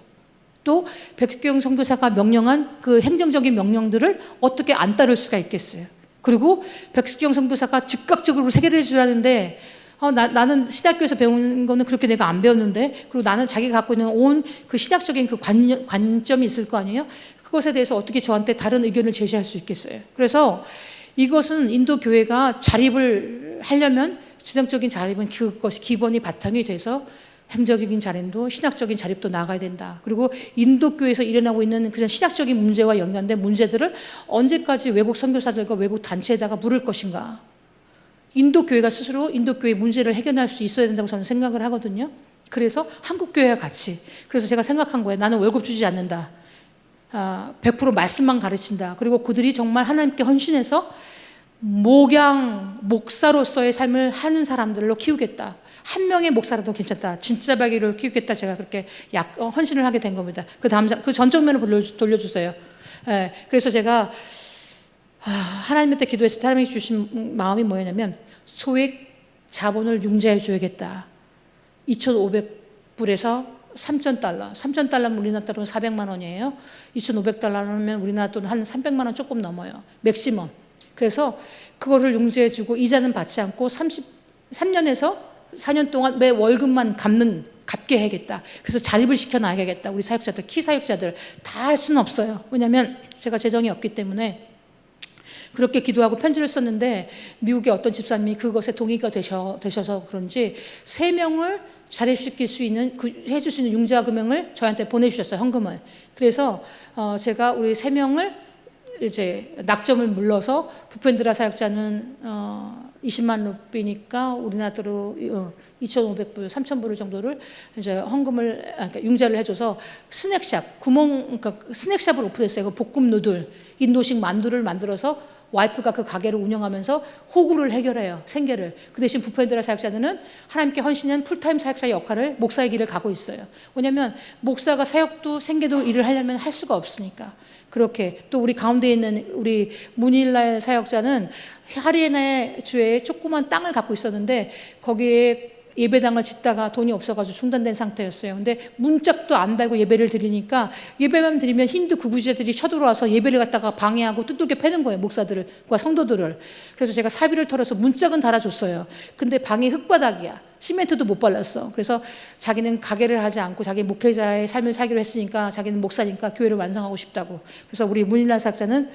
또 백숙경 선교사가 명령한 그 행정적인 명령들을 어떻게 안 따를 수가 있겠어요. 그리고 백숙경 선교사가 즉각적으로 세계를 해주라는데 나는 신학교에서 배운 거는 그렇게 내가 안 배웠는데, 그리고 나는 자기가 갖고 있는 온 그 신학적인 그 관점이 있을 거 아니에요. 그것에 대해서 어떻게 저한테 다른 의견을 제시할 수 있겠어요. 그래서 이것은 인도 교회가 자립을 하려면 지정적인 자립은 그것이 기본이 바탕이 돼서 행정적인 자립도 신학적인 자립도 나가야 된다. 그리고 인도 교회에서 일어나고 있는 그런 신학적인 문제와 연관된 문제들을 언제까지 외국 선교사들과 외국 단체에다가 물을 것인가. 인도 교회가 스스로 인도 교회 문제를 해결할 수 있어야 된다고 저는 생각을 하거든요. 그래서 한국 교회와 같이. 그래서 제가 생각한 거예요. 나는 월급 주지 않는다. 100% 말씀만 가르친다. 그리고 그들이 정말 하나님께 헌신해서 목사로서의 삶을 하는 사람들로 키우겠다. 한 명의 목사라도 괜찮다. 진짜 바기를 키우겠다. 제가 그렇게 헌신을 하게 된 겁니다. 그 다음 그 전 정면을 돌려주세요. 예, 그래서 제가 하나님한테 기도해서 하나님이 주신 마음이 뭐였냐면 소액 자본을 융자해 줘야겠다. 2,500불에서 3,000달러. 3,000달러면 우리나라 돈은 400만 원이에요. 2,500달러면 우리나라 돈은 한 300만 원 조금 넘어요. 맥시멈. 그래서 그거를 융자해 주고 이자는 받지 않고 3년에서 4년 동안 매 월급만 갚게 해야겠다. 그래서 자립을 시켜놔야겠다. 우리 사역자들, 키 사역자들 다 할 수는 없어요. 왜냐하면 제가 재정이 없기 때문에 그렇게 기도하고 편지를 썼는데 미국의 어떤 집사님이 그것에 동의가 되셔서 그런지 3명을 자립시킬 수 있는 해줄 수 있는 융자 금액을 저한테 보내주셨어요. 현금을. 그래서 제가 우리 3명을 이제 낙점을 물러서 부펜드라 사역자는 20만 루피니까 우리나라 돈으로 2,500불, 3,000불 정도를 이제 헌금을, 그러니까 융자를 해줘서 스낵샵, 그러니까 스낵샵을 오픈했어요. 그 볶음 누들. 인도식 만두를 만들어서 와이프가 그 가게를 운영하면서 호구를 해결해요. 생계를. 그 대신 부페드라 사역자들은 하나님께 헌신한 풀타임 사역자의 역할을 목사의 길을 가고 있어요. 왜냐하면 목사가 사역도 생계도 일을 하려면 할 수가 없으니까. 그렇게 또 우리 가운데 있는 우리 문일날 사역자는 하리에나 주에 조그만 땅을 갖고 있었는데 거기에 예배당을 짓다가 돈이 없어가지고 중단된 상태였어요. 근데 문짝도 안 달고 예배를 드리니까 예배만 드리면 힌두 구구자들이 쳐들어와서 예배를 갖다가 방해하고 뚜들겨 패는 거예요. 목사들과 성도들을. 그래서 제가 사비를 털어서 문짝은 달아줬어요. 근데 방이 흙바닥이야. 시멘트도 못 발랐어. 그래서 자기는 가게를 하지 않고 자기 목회자의 삶을 살기로 했으니까 자기는 목사니까 교회를 완성하고 싶다고. 그래서 우리 문일날 사역자는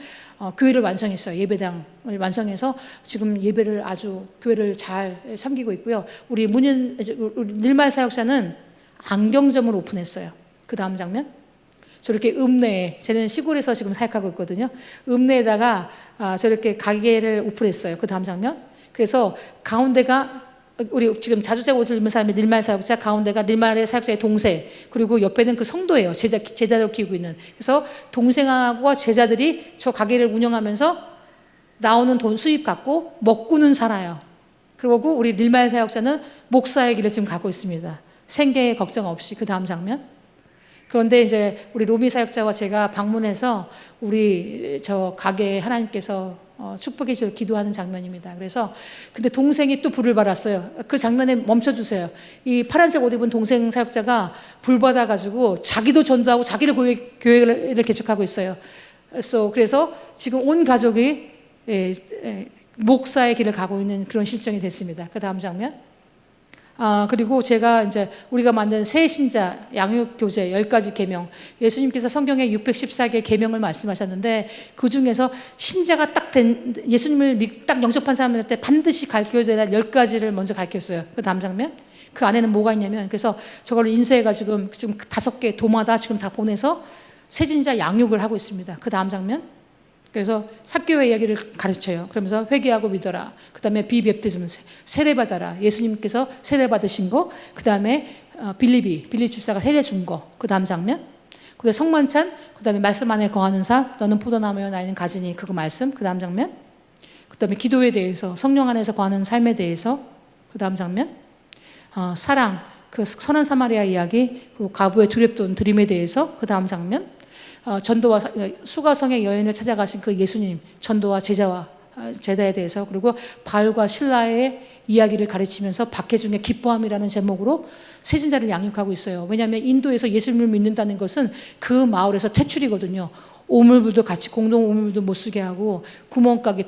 교회를 완성했어요. 예배당을 완성해서 지금 예배를 아주 교회를 잘 섬기고 있고요. 우리 늘말 사역자는 안경점을 오픈했어요. 그 다음 장면. 저렇게 읍내에, 쟤는 시골에서 지금 사역하고 있거든요. 읍내에다가 저렇게 가게를 오픈했어요. 그 다음 장면. 그래서 가운데가 우리 지금 자주색 옷을 입는 사람이 늘말 사역자, 가운데가 늘말의 사역자의 동생, 그리고 옆에는 그 성도예요. 제자로 키우고 있는. 그래서 동생하고 제자들이 저 가게를 운영하면서 나오는 돈 수입 갖고 먹고는 살아요. 그리고 우리 늘말 사역자는 목사의 길을 지금 가고 있습니다. 생계 걱정 없이. 그 다음 장면. 그런데 이제 우리 로미 사역자와 제가 방문해서 우리 저 가게에 하나님께서 축복의 절 기도하는 장면입니다. 그래서 근데 동생이 또 불을 받았어요. 그 장면에 멈춰주세요. 이 파란색 옷 입은 동생 사역자가 불 받아가지고 자기도 전도하고 자기를 교회를 개척하고 있어요. 그래서 지금 온 가족이 목사의 길을 가고 있는 그런 실정이 됐습니다. 그 다음 장면. 그리고 제가 이제 우리가 만든 새 신자 양육 교재 10가지 계명, 예수님께서 성경에 614개 계명을 말씀하셨는데 그 중에서 신자가 딱 된 예수님을 딱 영접한 사람들한테 반드시 가르쳐야 될 10가지를 먼저 가르쳤어요. 그 다음 장면. 그 안에는 뭐가 있냐면 그래서 저걸 인쇄해가지고 지금 5개 도마다 지금 다 보내서 새 신자 양육을 하고 있습니다. 그 다음 장면. 그래서 사교회 이야기를 가르쳐요. 그러면서 회개하고 믿어라. 그 다음에 비베프티즘, 세례받아라. 예수님께서 세례 받으신 거. 그 다음에 빌립 집사가 세례 준 거. 그 다음 장면. 그 다음에 성만찬. 그 다음에 말씀 안에 거하는 사. 너는 포도나무여 나이는 가지니. 그거 말씀. 그 다음 장면. 그 다음에 기도에 대해서, 성령 안에서 거하는 삶에 대해서. 그 다음 장면. 사랑, 그 선한 사마리아 이야기. 그리고 가부의 두렵던 드림에 대해서. 그 다음 장면. 전도와 수가성의 여인을 찾아가신 그 예수님, 전도와 제자에 대해서, 그리고 바울과 신라의 이야기를 가르치면서 박해중의 기뻐함이라는 제목으로 세신자를 양육하고 있어요. 왜냐하면 인도에서 예수님을 믿는다는 것은 그 마을에서 퇴출이거든요. 오물물도 같이 공동 오물물도 못 쓰게 하고 구멍가게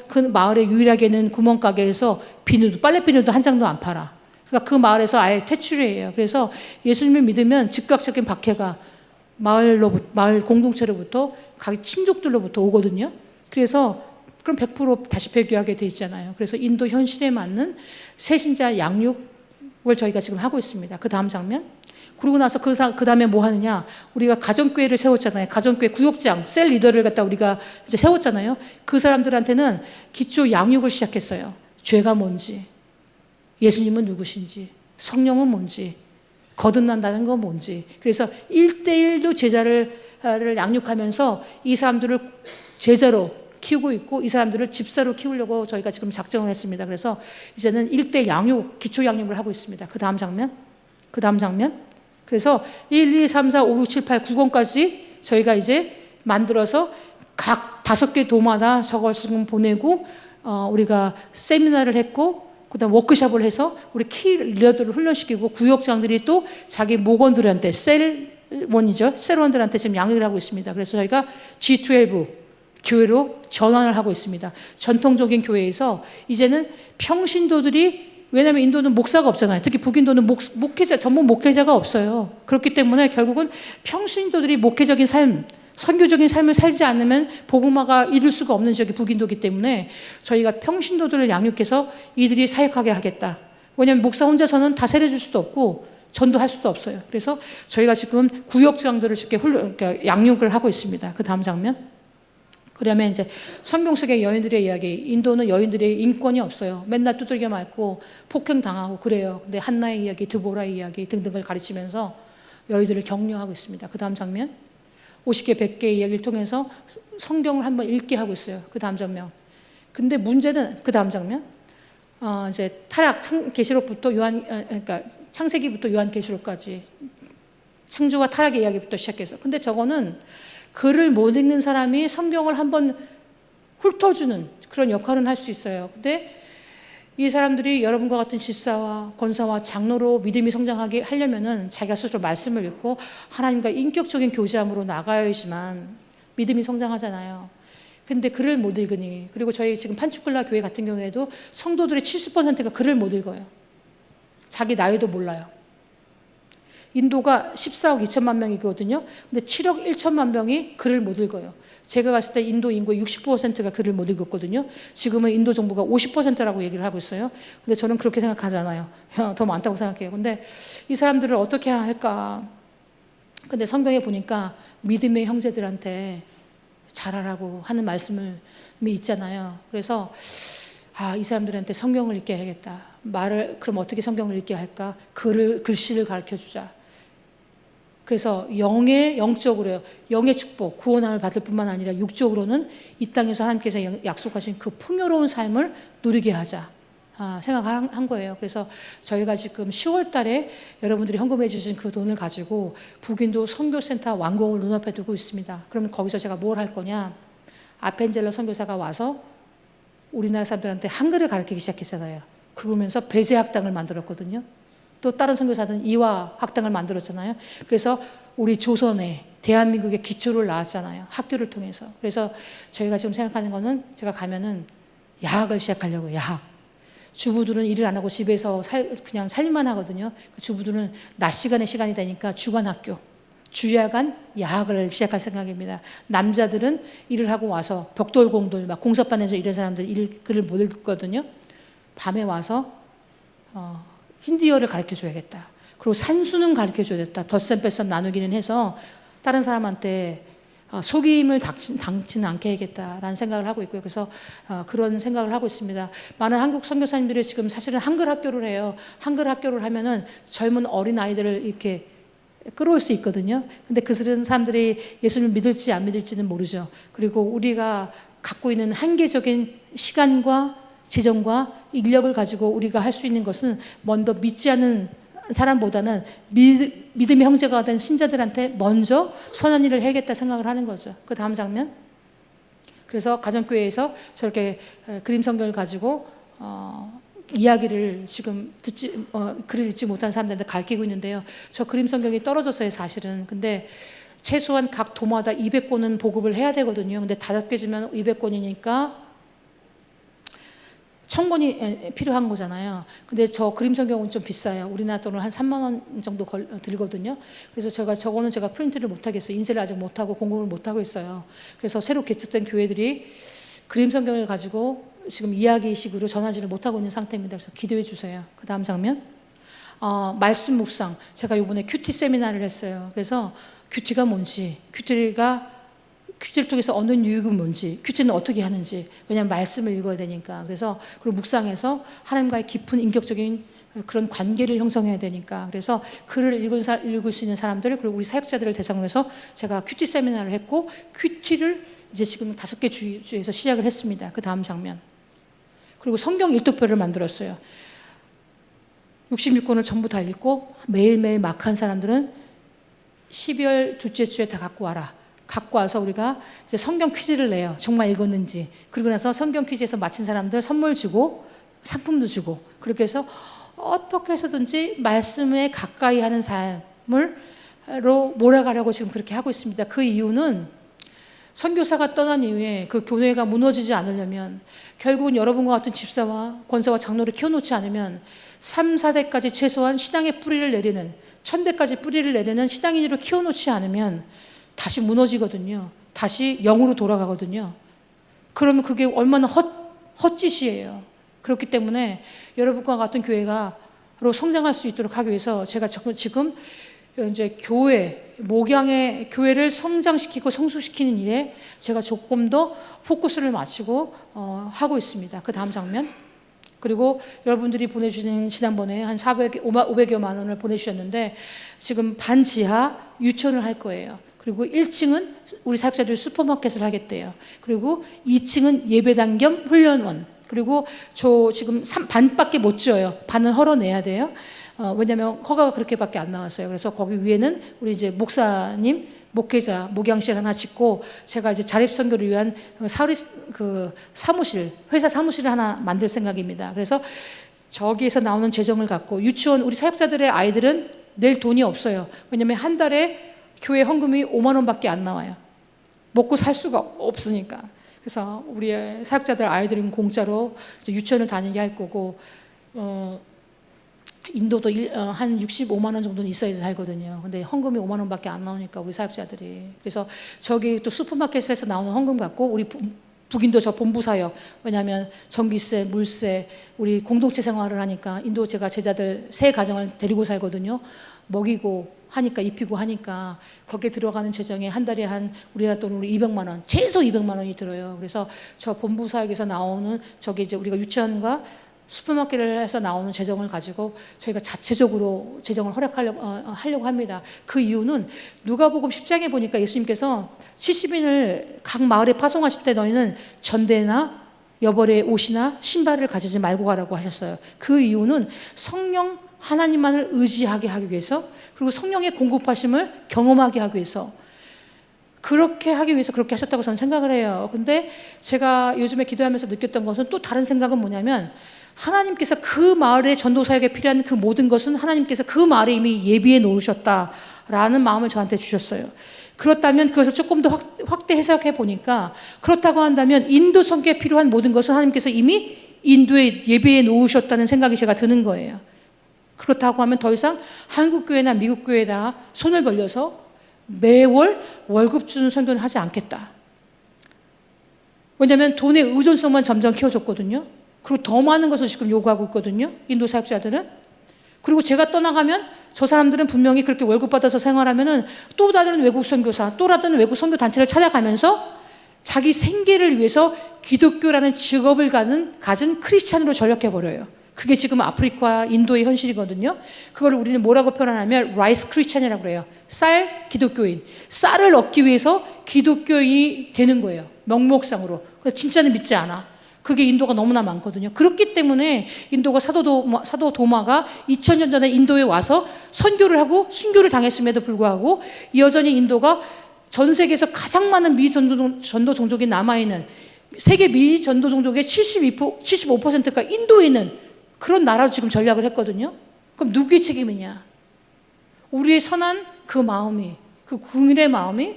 그 마을에 유일하게는 구멍가게에서 비누도 빨래 비누도 한 장도 안 팔아. 그러니까 그 마을에서 아예 퇴출이에요. 그래서 예수님을 믿으면 즉각적인 박해가 마을 공동체로부터 각 친족들로부터 오거든요. 그래서 그럼 100% 다시 배교하게 돼 있잖아요. 그래서 인도 현실에 맞는 새신자 양육을 저희가 지금 하고 있습니다. 그 다음 장면. 그러고 나서 그 다음에 뭐 하느냐. 우리가 가정교회를 세웠잖아요. 가정교회 구역장, 셀 리더를 갖다 우리가 이제 세웠잖아요. 그 사람들한테는 기초 양육을 시작했어요. 죄가 뭔지, 예수님은 누구신지, 성령은 뭔지, 거듭난다는 건 뭔지. 그래서 1대1로 제자를 양육하면서 이 사람들을 제자로 키우고 있고 이 사람들을 집사로 키우려고 저희가 지금 작정을 했습니다. 그래서 이제는 1대1 양육, 기초 양육을 하고 있습니다. 그 다음 장면. 그래서 1, 2, 3, 4, 5, 6, 7, 8, 9권까지 저희가 이제 만들어서 각 5개 도마다 저걸 지금 보내고 우리가 세미나를 했고 그다음 워크숍을 해서 우리 키 리더들을 훈련시키고 구역장들이 또 자기 목원들한테 셀원들한테 지금 양육을 하고 있습니다. 그래서 저희가 G12 교회로 전환을 하고 있습니다. 전통적인 교회에서 이제는 평신도들이 왜냐하면 인도는 목사가 없잖아요. 특히 북인도는 전문 목회자가 없어요. 그렇기 때문에 결국은 평신도들이 목회적인 삶, 선교적인 삶을 살지 않으면 복음화가 이룰 수가 없는 지역이 북인도이기 때문에 저희가 평신도들을 양육해서 이들이 사역하게 하겠다. 왜냐하면 목사 혼자서는 다 세례줄 수도 없고 전도할 수도 없어요. 그래서 저희가 지금 구역장들을 이렇게 양육을 하고 있습니다. 그 다음 장면. 그러면 이제 성경 속의 여인들의 이야기. 인도는 여인들의 인권이 없어요. 맨날 두들겨 맞고 폭행당하고 그래요. 근데 한나의 이야기, 드보라의 이야기 등등을 가르치면서 여인들을 격려하고 있습니다. 그 다음 장면. 50개, 100개 이야기를 통해서 성경을 한번 읽게 하고 있어요. 그 다음 장면. 근데 문제는 그 다음 장면. 이제 타락 계시록부터 그러니까 창세기부터 요한계시록까지 창조와 타락의 이야기부터 시작해서. 근데 저거는 글을 못 읽는 사람이 성경을 한번 훑어주는 그런 역할은 할 수 있어요. 근데 이 사람들이 여러분과 같은 집사와 권사와 장로로 믿음이 성장하게 하려면은 자기가 스스로 말씀을 읽고 하나님과 인격적인 교제함으로 나가야지만 믿음이 성장하잖아요. 근데 글을 못 읽으니, 그리고 저희 지금 판축글라 교회 같은 경우에도 성도들의 70%가 글을 못 읽어요. 자기 나이도 몰라요. 인도가 14억 2천만 명이거든요. 근데 7억 1천만 명이 글을 못 읽어요. 제가 갔을 때 인도 인구의 60%가 글을 못 읽었거든요. 지금은 인도 정부가 50%라고 얘기를 하고 있어요. 근데 저는 그렇게 생각하잖아요. 더 많다고 생각해요. 근데 이 사람들을 어떻게 해야 할까? 근데 성경에 보니까 믿음의 형제들한테 잘하라고 하는 말씀이 있잖아요. 그래서 이 사람들한테 성경을 읽게 해야겠다. 그럼 어떻게 성경을 읽게 할까? 글씨를 가르쳐 주자. 그래서 영적으로요. 영의 축복, 구원함을 받을 뿐만 아니라 육적으로는 이 땅에서 하나님께서 약속하신 그 풍요로운 삶을 누리게 하자. 생각한 거예요. 그래서 저희가 지금 10월 달에 여러분들이 헌금해 주신 그 돈을 가지고 북인도 선교센터 완공을 눈앞에 두고 있습니다. 그러면 거기서 제가 뭘 할 거냐? 아펜젤러 선교사가 와서 우리나라 사람들한테 한글을 가르치기 시작했잖아요. 그러면서 배제 학당을 만들었거든요. 또 다른 선교사들은 이화 학당을 만들었잖아요. 그래서 우리 조선에 대한민국의 기초를 낳았잖아요. 학교를 통해서. 그래서 저희가 지금 생각하는 거는 제가 가면은 야학을 시작하려고요. 야학. 주부들은 일을 안 하고 집에서 그냥 살림만 하거든요. 주부들은 낮 시간에 시간이 되니까 주간 학교, 주야간 야학을 시작할 생각입니다. 남자들은 일을 하고 와서 벽돌공들, 막 공사반에서 일하는 사람들 글을 못 읽거든요. 밤에 와서 힌디어를 가르쳐 줘야겠다. 그리고 산수는 가르쳐 줘야겠다. 덧셈 뺄셈 나누기는 해서 다른 사람한테 속임을 당치는 않게 해야겠다라는 생각을 하고 있고요. 그래서 그런 생각을 하고 있습니다. 많은 한국 선교사님들이 지금 사실은 한글 학교를 해요. 한글 학교를 하면은 젊은 어린 아이들을 이렇게 끌어올 수 있거든요. 근데 그 사람들이 예수님을 믿을지 안 믿을지는 모르죠. 그리고 우리가 갖고 있는 한계적인 시간과 재정과 인력을 가지고 우리가 할 수 있는 것은 먼저 믿지 않는 사람보다는 믿음의 형제가 된 신자들한테 먼저 선한 일을 해야겠다 생각을 하는 거죠. 그 다음 장면. 그래서 가정교회에서 저렇게 그림 성경을 가지고 이야기를 지금 글을 읽지 못한 사람들한테 가르치고 있는데요. 저 그림 성경이 떨어졌어요, 사실은. 근데 최소한 각 도마다 200권은 보급을 해야 되거든요. 근데 5개 주면 200권이니까 1000권이 필요한 거잖아요. 근데 저 그림 성경은 좀 비싸요. 우리나라 돈으로 한 3만 원 정도 들거든요. 그래서 저거는 제가 프린트를 못 하겠어요. 인쇄를 아직 못 하고 공급을 못 하고 있어요. 그래서 새로 개척된 교회들이 그림 성경을 가지고 지금 이야기식으로 전하지를 못하고 있는 상태입니다. 그래서 기도해 주세요. 그 다음 장면. 말씀 묵상. 제가 이번에 큐티 세미나를 했어요. 그래서 큐티가 뭔지, 큐티를 통해서 얻는 유익은 뭔지, 큐티는 어떻게 하는지, 왜냐하면 말씀을 읽어야 되니까. 그래서 그리고 묵상해서 하나님과의 깊은 인격적인 그런 관계를 형성해야 되니까. 그래서 글을 읽을 수 있는 사람들, 그리고 우리 사역자들을 대상으로 해서 제가 큐티 세미나를 했고, 큐티를 이제 지금 5개 주에서 시작을 했습니다. 그 다음 장면. 그리고 성경 일독표를 만들었어요. 66권을 전부 다 읽고 매일매일 마크한 사람들은 12월 둘째 주에 다 갖고 와라. 갖고 와서 우리가 이제 성경 퀴즈를 내요. 정말 읽었는지. 그리고 나서 성경 퀴즈에서 마친 사람들 선물 주고 상품도 주고, 그렇게 해서 어떻게 해서든지 말씀에 가까이 하는 삶으로 몰아가려고 지금 그렇게 하고 있습니다. 그 이유는 선교사가 떠난 이후에 그 교회가 무너지지 않으려면, 결국은 여러분과 같은 집사와 권사와 장로를 키워놓지 않으면 3, 4대까지 최소한 신앙의 뿌리를 내리는, 1000대까지 뿌리를 내리는 신앙인으로 키워놓지 않으면 다시 무너지거든요. 다시 영으로 돌아가거든요. 그러면 그게 얼마나 헛짓이에요. 그렇기 때문에 여러분과 같은 교회가로 성장할 수 있도록 하기 위해서 제가 지금 이제 목양의 교회를 성장시키고 성수시키는 일에 제가 조금 더 포커스를 맞추고 하고 있습니다. 그 다음 장면. 그리고 여러분들이 보내주신 지난번에 한 500여만 원을 보내주셨는데 지금 반지하 유치원을 할 거예요. 그리고 1층은 우리 사역자들이 슈퍼마켓을 하겠대요. 그리고 2층은 예배당 겸 훈련원. 그리고 저 지금 반밖에 못 지어요. 반은 헐어내야 돼요. 왜냐하면 허가가 그렇게밖에 안 나왔어요. 그래서 거기 위에는 우리 이제 목사님, 목회자, 목양실 하나 짓고 제가 이제 자립선교를 위한 사무실, 회사 사무실을 하나 만들 생각입니다. 그래서 저기에서 나오는 재정을 갖고 유치원 우리 사역자들의 아이들은 낼 돈이 없어요. 왜냐하면 한 달에 교회 헌금이 5만 원밖에 안 나와요. 먹고 살 수가 없으니까. 그래서 우리 사역자들 아이들은 공짜로 이제 유치원을 다니게 할 거고, 인도도 한 65만 원 정도는 있어야지 살거든요. 근데 헌금이 5만 원밖에 안 나오니까 우리 사역자들이. 그래서 저기 또 슈퍼마켓에서 나오는 헌금 갖고 우리 북인도 저 본부 사역, 왜냐하면 전기세, 물세, 우리 공동체 생활을 하니까 인도 제가 제자들 세 가정을 데리고 살거든요. 먹이고 하니까, 입히고 하니까 거기에 들어가는 재정에 한 달에 한 우리나라 돈으로 200만 원, 최소 200만 원이 들어요. 그래서 저 본부 사역에서 나오는 저기 이제 우리가 유치원과 슈퍼마켓을 해서 나오는 재정을 가지고 저희가 자체적으로 재정을 하려고 합니다. 그 이유는 누가복음 10장에 보니까 예수님께서 70인을 각 마을에 파송하실 때 너희는 전대나 여벌의 옷이나 신발을 가지지 말고 가라고 하셨어요. 그 이유는 성령 하나님만을 의지하게 하기 위해서, 그리고 성령의 공급하심을 경험하게 하기 위해서, 그렇게 하기 위해서 그렇게 하셨다고 저는 생각을 해요. 근데 제가 요즘에 기도하면서 느꼈던 것은 또 다른 생각은 뭐냐면, 하나님께서 그 마을의 전도사역에 필요한 그 모든 것은 하나님께서 그 마을에 이미 예비해 놓으셨다라는 마음을 저한테 주셨어요. 그렇다면 그것을 조금 더 확대 해석해 보니까, 그렇다고 한다면 인도 선교에 필요한 모든 것은 하나님께서 이미 인도에 예비해 놓으셨다는 생각이 제가 드는 거예요. 그렇다고 하면 더 이상 한국교회나 미국교회다 손을 벌려서 매월 월급 주는 선교는 하지 않겠다. 왜냐하면 돈의 의존성만 점점 키워졌거든요. 그리고 더 많은 것을 지금 요구하고 있거든요, 인도 사역자들은. 그리고 제가 떠나가면 저 사람들은 분명히 그렇게 월급 받아서 생활하면은 또 다른 외국 선교사, 또 다른 외국 선교 단체를 찾아가면서 자기 생계를 위해서 기독교라는 직업을 가진 크리스찬으로 전락해 버려요. 그게 지금 아프리카, 인도의 현실이거든요. 그걸 우리는 뭐라고 표현하냐면 라이스 크리스찬이라고 그래요. 쌀 기독교인. 쌀을 얻기 위해서 기독교인이 되는 거예요, 명목상으로. 그래서 진짜는 믿지 않아. 그게 인도가 너무나 많거든요. 그렇기 때문에 인도가 사도 도마가 2000년 전에 인도에 와서 선교를 하고 순교를 당했음에도 불구하고 여전히 인도가 전 세계에서 가장 많은 미전도 종족이 남아있는, 세계 미전도 종족의 75%가 인도에 있는 그런 나라로 지금 전략을 했거든요. 그럼 누구의 책임이냐? 우리의 선한 그 마음이, 그 국민의 마음이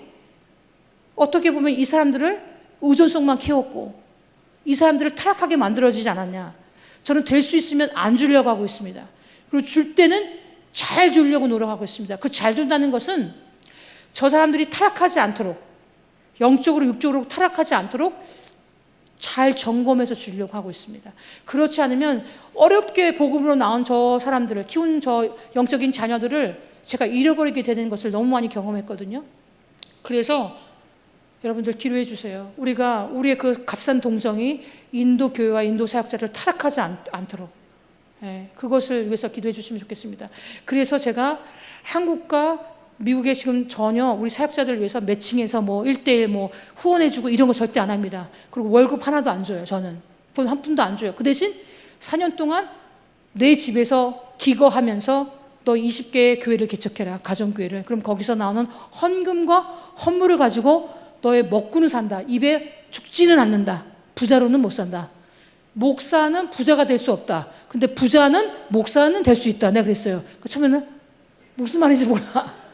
어떻게 보면 이 사람들을 의존성만 키웠고 이 사람들을 타락하게 만들어지지 않았냐. 저는 될 수 있으면 안 주려고 하고 있습니다. 그리고 줄 때는 잘 주려고 노력하고 있습니다. 그 잘 준다는 것은 저 사람들이 타락하지 않도록, 영적으로 육적으로 타락하지 않도록 잘 점검해서 주려고 하고 있습니다. 그렇지 않으면 어렵게 복음으로 나온 저 사람들을, 키운 저 영적인 자녀들을 제가 잃어버리게 되는 것을 너무 많이 경험했거든요. 그래서 여러분들 기도해 주세요. 우리의 그 값싼 동정이 인도 교회와 인도 사역자를 타락하지 않도록, 그것을 위해서 기도해 주시면 좋겠습니다. 그래서 제가 한국과 미국에 지금 전혀 우리 사역자들을 위해서 매칭해서 뭐 1:1 뭐 후원해 주고 이런 거 절대 안 합니다. 그리고 월급 하나도 안 줘요. 저는 돈 한 푼도 안 줘요. 그 대신 4년 동안 내 집에서 기거하면서 너 20개의 교회를 개척해라, 가정교회를. 그럼 거기서 나오는 헌금과 헌물을 가지고 너의 먹고는 산다. 입에 죽지는 않는다. 부자로는 못 산다. 목사는 부자가 될 수 없다. 근데 부자는 목사는 될 수 있다. 내가 그랬어요. 처음에는 무슨 말인지 몰라.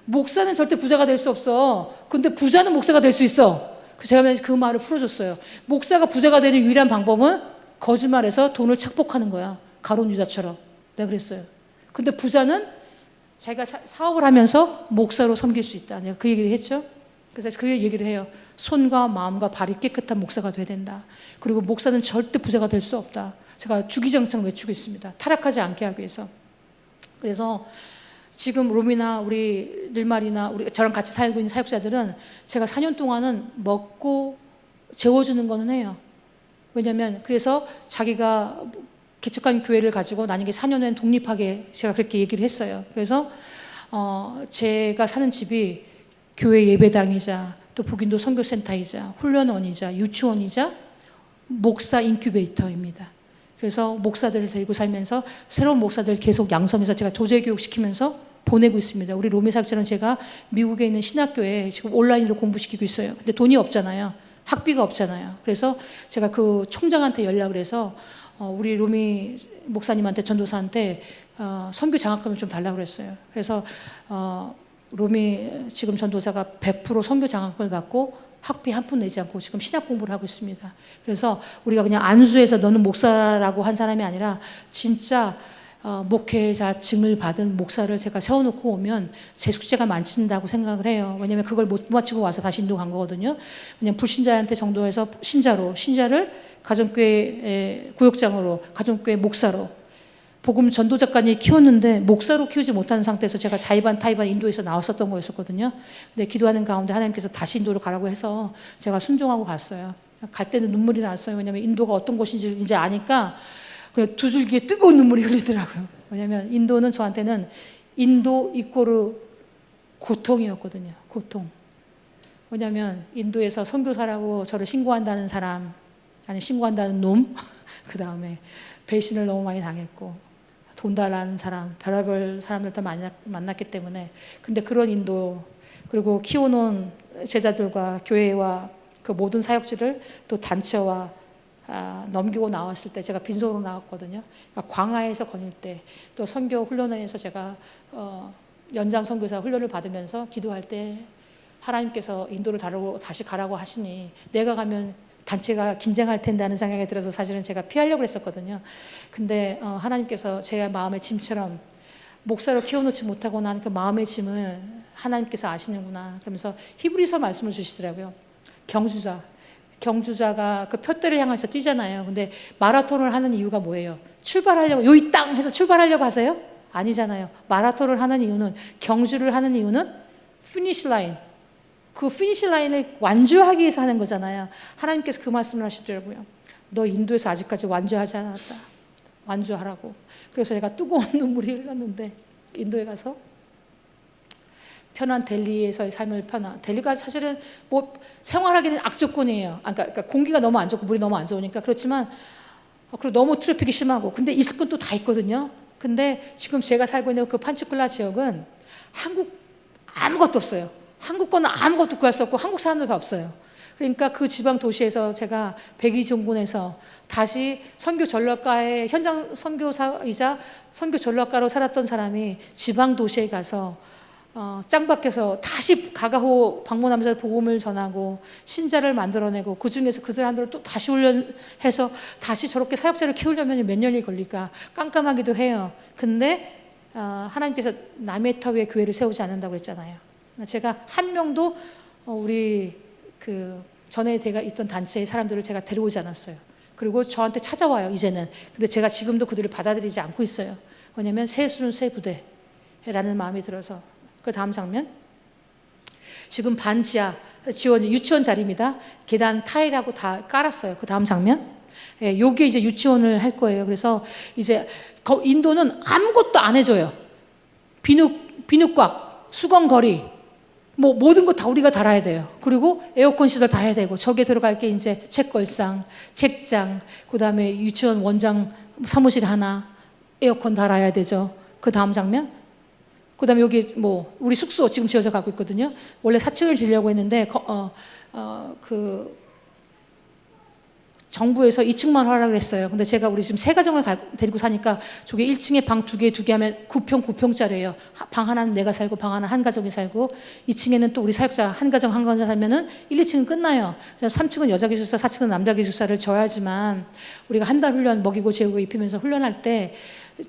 목사는 절대 부자가 될 수 없어. 근데 부자는 목사가 될 수 있어. 제가 그 말을 풀어줬어요. 목사가 부자가 되는 유일한 방법은 거짓말해서 돈을 착복하는 거야. 가룟 유다처럼. 내가 그랬어요. 근데 부자는 자기가 사업을 하면서 목사로 섬길 수 있다. 내가 그 얘기를 했죠. 그래서 그 얘기를 해요. 손과 마음과 발이 깨끗한 목사가 돼야 된다. 그리고 목사는 절대 부자가 될 수 없다. 제가 주기장창 외치고 있습니다. 타락하지 않게 하기 위해서. 그래서 지금 롬이나 우리 릴말이나 저랑 같이 살고 있는 사역자들은 제가 4년 동안은 먹고 재워주는 거는 해요. 왜냐하면 그래서 자기가 개척한 교회를 가지고 나중에 4년 후엔 독립하게 제가 그렇게 얘기를 했어요. 그래서 제가 사는 집이 교회 예배당이자 또 북인도 선교센터이자 훈련원이자 유치원이자 목사 인큐베이터입니다. 그래서 목사들을 데리고 살면서 새로운 목사들을 계속 양성해서 제가 도제 교육시키면서 보내고 있습니다. 우리 로미 사역자는 제가 미국에 있는 신학교에 지금 온라인으로 공부시키고 있어요. 근데 돈이 없잖아요. 학비가 없잖아요. 그래서 제가 그 총장한테 연락을 해서 우리 로미 목사님한테 전도사한테 선교 장학금을 좀 달라고 그랬어요. 그래서 로미 지금 전도사가 100% 선교 장학금을 받고 학비 한 푼 내지 않고 지금 신학 공부를 하고 있습니다. 그래서 우리가 그냥 안수해서 너는 목사라고 한 사람이 아니라 진짜 목회자 증을 받은 목사를 제가 세워놓고 오면 제 숙제가 많친다고 생각을 해요. 왜냐하면 그걸 못 마치고 와서 다시 인도 간 거거든요. 왜냐하면 불신자한테 전도해서 신자를 가정교회 구역장으로, 가정교회 목사로, 복음 전도자까지 키웠는데 목사로 키우지 못하는 상태에서 제가 자의반 타의반 인도에서 나왔었던 거였었거든요. 근데 기도하는 가운데 하나님께서 다시 인도로 가라고 해서 제가 순종하고 갔어요. 갈 때는 눈물이 났어요. 왜냐하면 인도가 어떤 곳인지 이제 아니까 그냥 두 줄기에 뜨거운 눈물이 흐르더라고요. 왜냐하면 인도는 저한테는 인도 이꼬르 고통이었거든요. 고통. 왜냐하면 인도에서 선교사라고 저를 신고한다는 사람, 아니 신고한다는 놈, 그 다음에 배신을 너무 많이 당했고 돈 달라는 사람, 별의별 사람들도 만났기 때문에. 근데 그런 인도, 그리고 키워놓은 제자들과 교회와 그 모든 사역지를 또 단체와 넘기고 나왔을 때 제가 빈손으로 나왔거든요. 그러니까 광야에서 거닐 때, 또 선교 훈련원에서 제가 연장 선교사 훈련을 받으면서 기도할 때 하나님께서 인도를 다시 가라고 하시니 내가 가면 단체가 긴장할 텐데 하는 생각이 들어서 사실은 제가 피하려고 했었거든요. 근데 하나님께서 제 마음의 짐처럼 목사로 키워놓지 못하고 난 그 마음의 짐을 하나님께서 아시는구나. 그러면서 히브리서 말씀을 주시더라고요. 경주자가 그 표대를 향해서 뛰잖아요. 근데 마라톤을 하는 이유가 뭐예요? 출발하려고, 요이 땅 해서 출발하려고 하세요? 아니잖아요. 마라톤을 하는 이유는, 경주를 하는 이유는 피니시 라인, 그 피니시 라인을 완주하기 위해서 하는 거잖아요. 하나님께서 그 말씀을 하시더라고요. 너 인도에서 아직까지 완주하지 않았다. 완주하라고. 그래서 제가 뜨거운 눈물이 흘렀는데 인도에 가서 편한 델리에서의 삶을 델리가 사실은 뭐 생활하기는 악조건이에요. 그러니까 공기가 너무 안 좋고 물이 너무 안 좋으니까. 그렇지만 그리고 너무 트래픽이 심하고, 근데 있을 건 또 다 있거든요. 근데 지금 제가 살고 있는 그 판치쿨라 지역은 한국 아무것도 없어요. 한국 거는 아무것도 구할 수 없고 한국 사람들 없어요. 그러니까 그 지방 도시에서 제가 백이종군에서 다시 선교 전략가의 현장 선교사이자 선교 전략가로 살았던 사람이 지방 도시에 가서 짱박혀서 다시 가가호 방문하면서 복음을 전하고 신자를 만들어내고, 그 중에서 그 사람들을 또 다시 훈련해서 다시 저렇게 사역자를 키우려면 몇 년이 걸릴까 깜깜하기도 해요. 근데 하나님께서 남의 터 위에 교회를 세우지 않는다고 그랬잖아요. 제가 한 명도 우리 그 전에 제가 있던 단체의 사람들을 제가 데려오지 않았어요. 그리고 저한테 찾아와요, 이제는. 근데 제가 지금도 그들을 받아들이지 않고 있어요. 왜냐하면 새술은 새 부대라는 마음이 들어서. 그 다음 장면. 지금 반지하 유치원 자리입니다. 계단 타일하고 다 깔았어요. 그 다음 장면. 예, 요게 이제 유치원을 할 거예요. 그래서 이제 인도는 아무것도 안 해줘요. 비누곽, 수건거리, 뭐 모든 거 다 우리가 달아야 돼요. 그리고 에어컨 시설 다 해야 되고, 저기에 들어갈 게 이제 책걸상, 책장, 그 다음에 유치원 원장 사무실 하나, 에어컨 달아야 되죠. 그 다음 장면. 그 다음에 여기 뭐 우리 숙소 지금 지어져 가고 있거든요. 원래 4층을 지으려고 했는데 정부에서 2층만 하라고 했어요. 근데 제가 우리 지금 세 가정을 데리고 사니까 저게 1층에 방 2개 하면 9평짜리예요. 방 하나는 내가 살고 방 하나는 한 가족이 살고, 2층에는 또 우리 사역자 한 가정 살면은 1, 2층은 끝나요. 3층은 여자 기술사, 4층은 남자 기술사를 져야지만 우리가 한 달 훈련 먹이고 재우고 입히면서 훈련할 때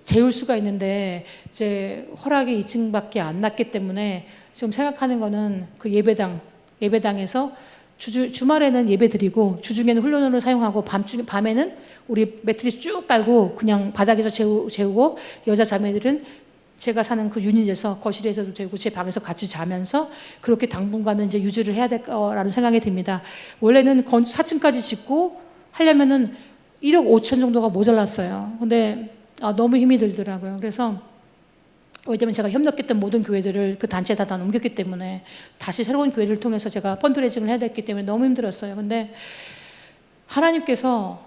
재울 수가 있는데, 이제 허락이 2층밖에 안 났기 때문에 지금 생각하는 거는 그 예배당에서 주말에는 예배 드리고 주중에는 훈련원을 사용하고 밤에는 우리 매트리스 쭉 깔고 그냥 바닥에서 재우고, 여자 자매들은 제가 사는 그 유닛에서 거실에서도 재우고 제 방에서 같이 자면서 그렇게 당분간은 이제 유지를 해야 될 거라는 생각이 듭니다. 원래는 4층까지 짓고 하려면은 1억 5천 정도가 모자랐어요. 근데 너무 힘이 들더라고요. 그래서 왜냐면 제가 협력했던 모든 교회들을 그 단체에 다 넘겼기 때문에 다시 새로운 교회를 통해서 제가 펀드레이징을 해야 됐기 때문에 너무 힘들었어요. 근데 하나님께서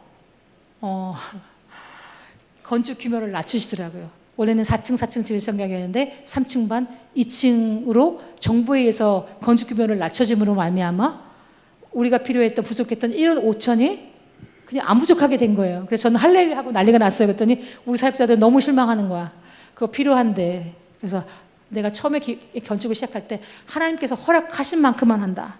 건축 규모를 낮추시더라고요. 원래는 4층 지을 생각이었는데 3층 반, 2층으로 정부에 의해서 건축 규모를 낮춰짐으로 말미암아 우리가 필요했던 부족했던 1억 5천이 그냥 안 부족하게 된 거예요. 그래서 저는 할렐루야 하고 난리가 났어요. 그랬더니 우리 사역자들 너무 실망하는 거야. 그거 필요한데. 그래서 내가 처음에 건축을 시작할 때 하나님께서 허락하신 만큼만 한다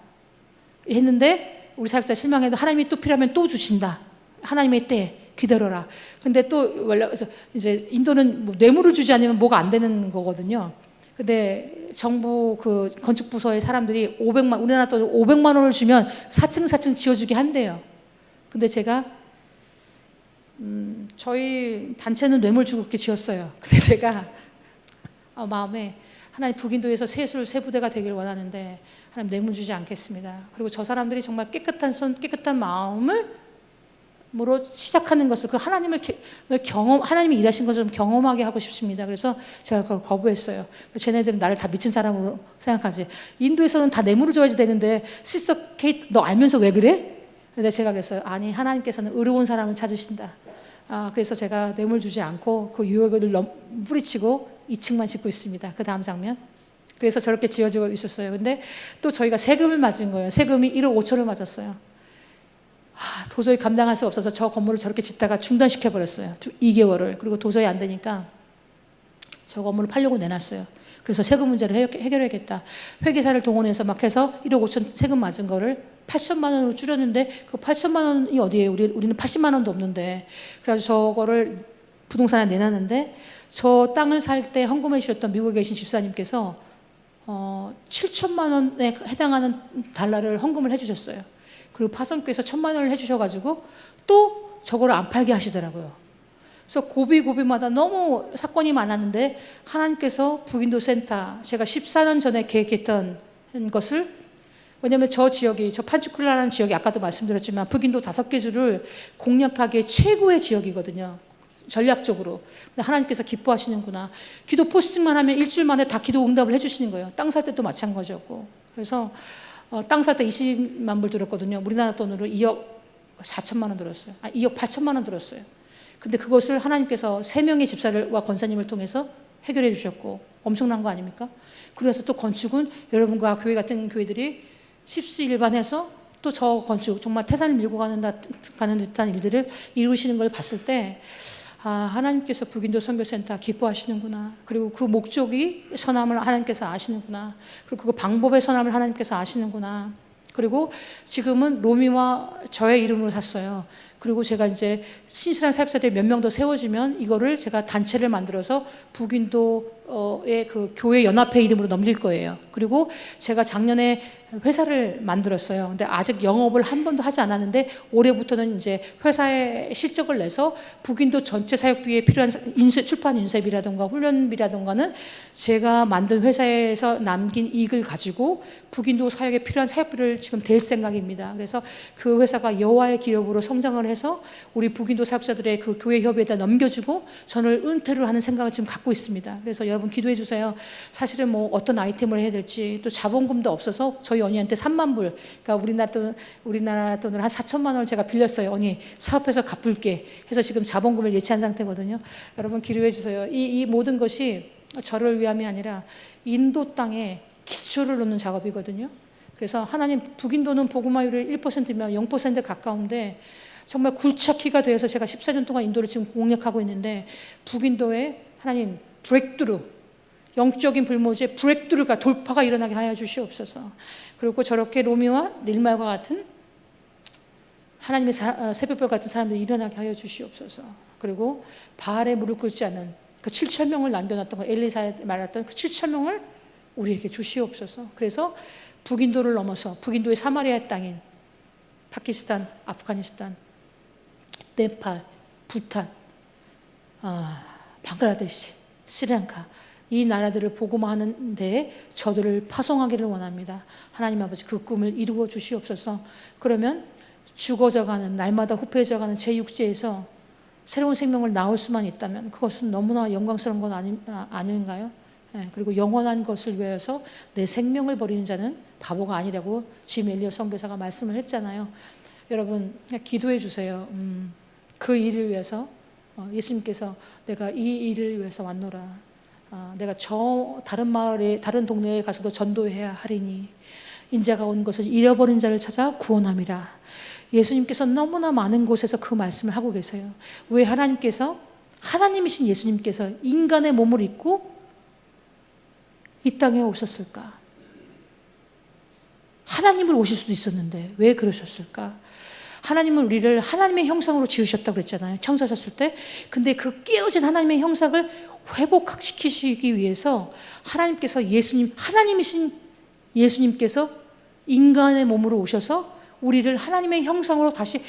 했는데 우리 사역자 실망해도 하나님이 또 필요하면 또 주신다. 하나님의 때 기다려라. 근데 또 원래 이제 인도는 뭐 뇌물을 주지 않으면 뭐가 안 되는 거거든요. 근데 정부 그 건축 부서의 사람들이 우리나라 돈 500만 원을 주면 4층 지어주게 한대요. 근데 제가 저희 단체는 뇌물 주고 그렇게 지었어요. 근데 제가 마음에 하나님 북인도에서 세 부대가 되기를 원하는데 하나님 뇌물 주지 않겠습니다. 그리고 저 사람들이 정말 깨끗한 손, 깨끗한 마음을 으로 시작하는 것을 그 하나님을 하나님이 일하신 것을 좀 경험하게 하고 싶습니다. 그래서 제가 그걸 거부했어요. 쟤네들은 나를 다 미친 사람으로 생각하지. 인도에서는 다 뇌물을 줘야지 되는데 시스터 케이트 너 알면서 왜 그래? 근데 제가 그랬어요. 아니 하나님께서는 의로운 사람을 찾으신다. 그래서 제가 뇌물 주지 않고 그 유혹을 뿌리치고 2층만 짓고 있습니다. 그 다음 장면. 그래서 저렇게 지어지고 있었어요. 근데 또 저희가 세금을 맞은 거예요. 세금이 1억 5천을 맞았어요. 도저히 감당할 수 없어서 저 건물을 저렇게 짓다가 중단시켜 버렸어요. 2개월을. 그리고 도저히 안 되니까 저 건물을 팔려고 내놨어요. 그래서 세금 문제를 해결해야겠다. 회계사를 동원해서 막 해서 1억 5천 세금 맞은 거를 8천만 원으로 줄였는데 그 8천만 원이 어디예요? 우리는 80만 원도 없는데. 그래서 저거를 부동산에 내놨는데 저 땅을 살 때 헌금해 주셨던 미국에 계신 집사님께서 7천만 원에 해당하는 달러를 헌금을 해주셨어요. 그리고 파송교에서 1,000만 원을 해주셔가지고 또 저거를 안 팔게 하시더라고요. 그래서 고비고비마다 너무 사건이 많았는데 하나님께서 북인도 센터 제가 14년 전에 계획했던 것을 왜냐하면 저 지역이 저 판치쿨라라는 지역이 아까도 말씀드렸지만 북인도 5개 주를 공략하기에 최고의 지역이거든요. 전략적으로. 근데 하나님께서 기뻐하시는구나. 기도 포스팅만 하면 일주일 만에 다 기도 응답을 해주시는 거예요. 땅 살 때도 마찬가지였고. 그래서 땅 살 때 20만 불 들었거든요. 우리나라 돈으로 2억 4천만 원 들었어요. 2억 8천만 원 들었어요. 근데 그것을 하나님께서 3명의 집사와 권사님을 통해서 해결해 주셨고 엄청난 거 아닙니까? 그래서 또 건축은 여러분과 교회 같은 교회들이 십시일반해서 또 저 건축 정말 태산을 밀고 가는 듯한 일들을 이루시는 걸 봤을 때 하나님께서 북인도 선교센터 기뻐하시는구나. 그리고 그 목적이 선함을 하나님께서 아시는구나. 그리고 그 방법의 선함을 하나님께서 아시는구나. 그리고 지금은 로미와 저의 이름으로 샀어요. 그리고 제가 이제 신실한 사역자들이 몇 명 더 세워지면 이거를 제가 단체를 만들어서 북인도의 그 교회 연합회 이름으로 넘길 거예요. 그리고 제가 작년에 회사를 만들었어요. 근데 아직 영업을 한 번도 하지 않았는데 올해부터는 이제 회사에 실적을 내서 북인도 전체 사역비에 필요한 출판 인쇄비라든가 훈련비라든가는 제가 만든 회사에서 남긴 이익을 가지고 북인도 사역에 필요한 사역비를 지금 댈 생각입니다. 그래서 그 회사가 여호와의 기업으로 성장을 해서 우리 북인도 사역자들의 그 교회 협의에다 넘겨주고 저를 은퇴를 하는 생각을 지금 갖고 있습니다. 그래서 여러분 기도해 주세요. 사실은 뭐 어떤 아이템을 해야 될지 또 자본금도 없어서 저희 언니한테 3만 불, 그러니까 우리나라 돈으로 한 4천만 원을 제가 빌렸어요. 언니 사업해서 갚을게 해서 지금 자본금을 예치한 상태거든요. 여러분 기도해 주세요. 이 모든 것이 저를 위함이 아니라 인도 땅에 기초를 놓는 작업이거든요. 그래서 하나님 북인도는 복음화율이 1%면 0% 가까운데 정말 굴착기가 되어서 제가 14년 동안 인도를 지금 공략하고 있는데 북인도에 하나님 브레이크트루 영적인 불모지에 브레이크트루가 돌파가 일어나게 하여 주시옵소서. 그리고 저렇게 로미와 닐마와 같은 하나님의 새벽별 같은 사람들이 일어나게 하여 주시옵소서. 그리고 바알에 무릎 꿇지 않는 그 7천 명을 남겨놨던 거 엘리사에 말했던 그 7천 명을 우리에게 주시옵소서. 그래서 북인도를 넘어서 북인도의 사마리아 땅인 파키스탄, 아프가니스탄, 네팔, 부탄, 방글라데시, 스리랑카 이 나라들을 복음화하는 데에 저들을 파송하기를 원합니다. 하나님 아버지 그 꿈을 이루어 주시옵소서. 그러면 죽어져가는 날마다 후패해져가는 제 육체에서 새로운 생명을 낳을 수만 있다면 그것은 너무나 영광스러운 건 아닌가요? 그리고 영원한 것을 위해서 내 생명을 버리는 자는 바보가 아니라고 짐 엘리엇 선교사가 말씀을 했잖아요. 여러분 그냥 기도해 주세요. 그 일을 위해서 예수님께서 내가 이 일을 위해서 왔노라. 내가 다른 마을에 다른 동네에 가서도 전도해야 하리니 인자가 온 것을 잃어버린 자를 찾아 구원함이라. 예수님께서 너무나 많은 곳에서 그 말씀을 하고 계세요. 왜 하나님이신 예수님께서 인간의 몸을 입고 이 땅에 오셨을까? 하나님을 오실 수도 있었는데 왜 그러셨을까? 하나님은 우리를 하나님의 형상으로 지으셨다고 그랬잖아요. 창조하셨을 때. 근데 그 깨어진 하나님의 형상을 회복시키시기 위해서 하나님이신 예수님께서 인간의 몸으로 오셔서 우리를 하나님의 형상으로 다시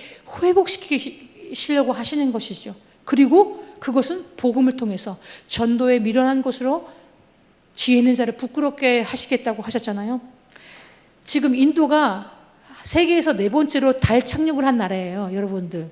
회복시키시려고 하시는 것이죠. 그리고 그것은 복음을 통해서 전도에 미련한 곳으로 지혜 있는 자를 부끄럽게 하시겠다고 하셨잖아요. 지금 인도가 세계에서 4번째로 달 착륙을 한 나라예요, 여러분들.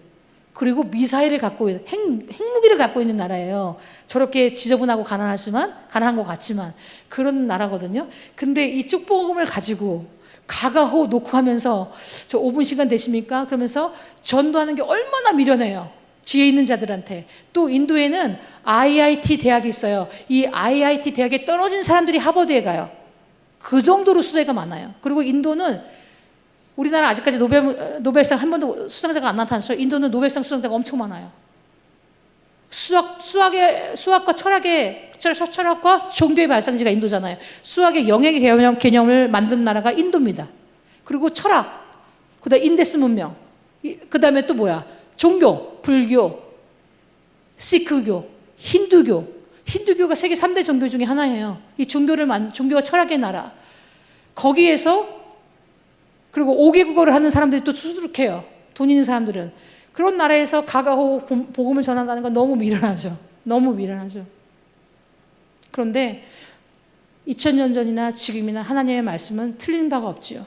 그리고 미사일을 갖고 있는, 핵무기를 갖고 있는 나라예요. 저렇게 지저분하고 가난한 것 같지만 그런 나라거든요. 근데 이 축복음을 가지고 가가호 놓고 하면서 저 5분 시간 되십니까? 그러면서 전도하는 게 얼마나 미련해요. 지혜 있는 자들한테. 또 인도에는 IIT 대학이 있어요. 이 IIT 대학에 떨어진 사람들이 하버드에 가요. 그 정도로 수혜가 많아요. 그리고 인도는 우리나라 아직까지 노벨상 한 번도 수상자가 안 나타났어요. 인도는 노벨상 수상자가 엄청 많아요. 수학과 철학과 종교의 발상지가 인도잖아요. 수학의 영의 개념을 만든 나라가 인도입니다. 그리고 철학, 그다음에 인데스 문명, 그다음에 또 뭐야? 종교, 불교, 시크교, 힌두교가 세계 3대 종교 중에 하나예요. 이 종교와 철학의 나라. 거기에서 그리고 5개국어를 하는 사람들이 또 수두룩해요. 돈 있는 사람들은. 그런 나라에서 가가호 복음을 전한다는 건 너무 미련하죠. 너무 미련하죠. 그런데 2000년 전이나 지금이나 하나님의 말씀은 틀린 바가 없지요.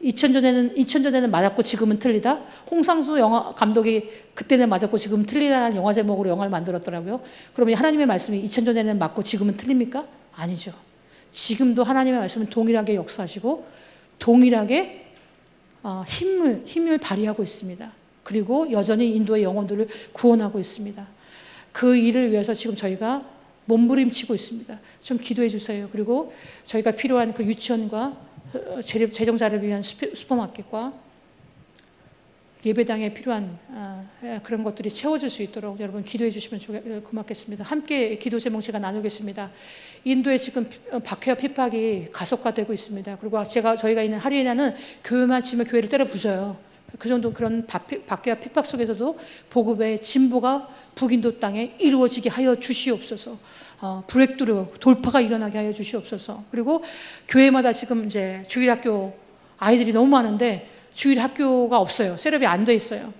2000전에는 맞았고 지금은 틀리다. 홍상수 영화 감독이 그때는 맞았고 지금은 틀리다라는 영화 제목으로 영화를 만들었더라고요. 그러면 하나님의 말씀이 2000전에는 맞고 지금은 틀립니까? 아니죠. 지금도 하나님의 말씀은 동일하게 역사하시고 동일하게 힘을 발휘하고 있습니다. 그리고 여전히 인도의 영혼들을 구원하고 있습니다. 그 일을 위해서 지금 저희가 몸부림치고 있습니다. 좀 기도해 주세요. 그리고 저희가 필요한 그 유치원과 재정자를 위한 슈퍼마켓과 예배당에 필요한 그런 것들이 채워질 수 있도록 여러분 기도해 주시면 고맙겠습니다. 함께 기도 제목 제가 나누겠습니다. 인도에 지금 박해와 핍박이 가속화되고 있습니다. 그리고 저희가 있는 하리에나는 교회만 치면 교회를 때려 부숴요. 그 정도 그런 박해와 핍박 속에서도 복음의 진보가 북인도 땅에 이루어지게 하여 주시옵소서. 브레이크스루 돌파가 일어나게 하여 주시옵소서. 그리고 교회마다 지금 이제 주일학교 아이들이 너무 많은데 주일학교가 없어요. 셋업이 안 돼 있어요.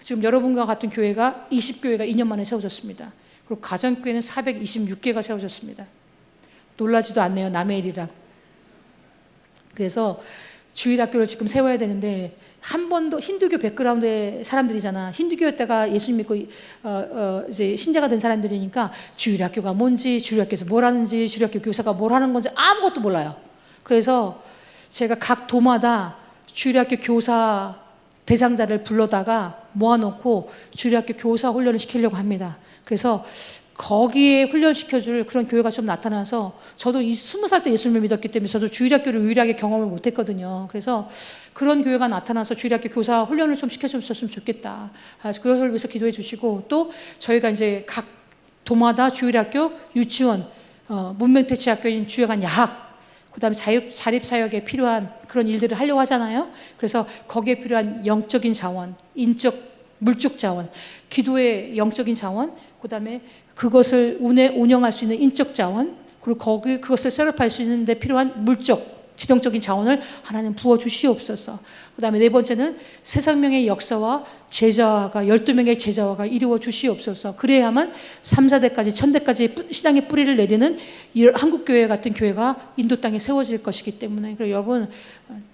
지금 여러분과 같은 교회가 20교회가 2년 만에 세워졌습니다. 그리고 가정교회는 426개가 세워졌습니다. 놀라지도 않네요. 남의 일이라. 그래서 주일학교를 지금 세워야 되는데 한 번도 힌두교 백그라운드의 사람들이잖아. 힌두교였다가 예수님 믿고 이제 신자가 된 사람들이니까 주일학교가 뭔지, 주일학교에서 뭘 하는지, 주일학교 교사가 뭘 하는 건지 아무것도 몰라요. 그래서 제가 각 도마다 주일학교 교사 대상자를 불러다가 모아놓고 주일학교 교사 훈련을 시키려고 합니다. 그래서 거기에 훈련시켜줄 그런 교회가 좀 나타나서 저도 20살 때 예수님을 믿었기 때문에 저도 주일학교를 유일하게 경험을 못했거든요. 그래서 그런 교회가 나타나서 주일학교 교사 훈련을 좀 시켜줬으면 좋겠다. 그것을 위해서 기도해 주시고 또 저희가 이제 각 도마다 주일학교, 유치원, 문명대체학교인 주요한 야학 그 다음에 자립사역에 필요한 그런 일들을 하려고 하잖아요. 그래서 거기에 필요한 영적인 자원, 물적 자원, 기도의 영적인 자원, 그 다음에 그것을 운영할 수 있는 인적 자원, 그리고 그것을 셋업할 수 있는 데 필요한 지정적인 자원을 하나님 부어주시옵소서. 그 다음에 4번째는 새 생명의 역사와 12명의 제자화가 이루어 주시옵소서. 그래야만 3, 4대까지 1000대까지 신앙의 뿌리를 내리는 한국교회 같은 교회가 인도 땅에 세워질 것이기 때문에 여러분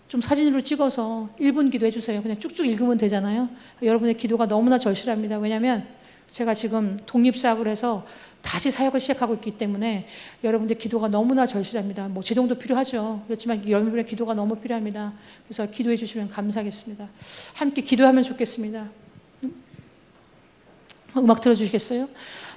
좀 사진으로 찍어서 1분 기도해 주세요. 그냥 쭉쭉 읽으면 되잖아요. 여러분의 기도가 너무나 절실합니다. 왜냐하면 제가 지금 독립사역을 해서 다시 사역을 시작하고 있기 때문에 여러분들 기도가 너무나 절실합니다. 뭐 제 정도 필요하죠. 그렇지만 여러분의 기도가 너무 필요합니다. 그래서 기도해 주시면 감사하겠습니다. 함께 기도하면 좋겠습니다. 음악 틀어주시겠어요?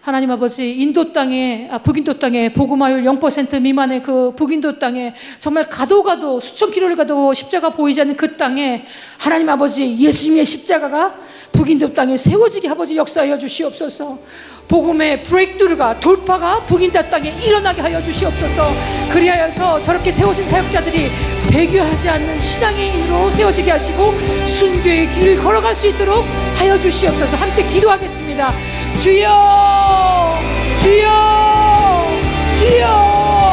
하나님 아버지, 인도 땅에, 북인도 땅에 복음화율 0% 미만의 그 북인도 땅에 정말 가도 수천 킬로를 가도 십자가 보이지 않는 그 땅에 하나님 아버지, 예수님의 십자가가 북인도 땅에 세워지게 아버지 역사하여 주시옵소서. 복음의 브레이크드루가, 돌파가 북인도 땅에 일어나게 하여 주시옵소서. 그리하여서 저렇게 세워진 사역자들이 배교하지 않는 신앙의 인으로 세워지게 하시고 순교의 길을 걸어갈 수 있도록 하여 주시옵소서. 함께 기도하겠습니다. 주여,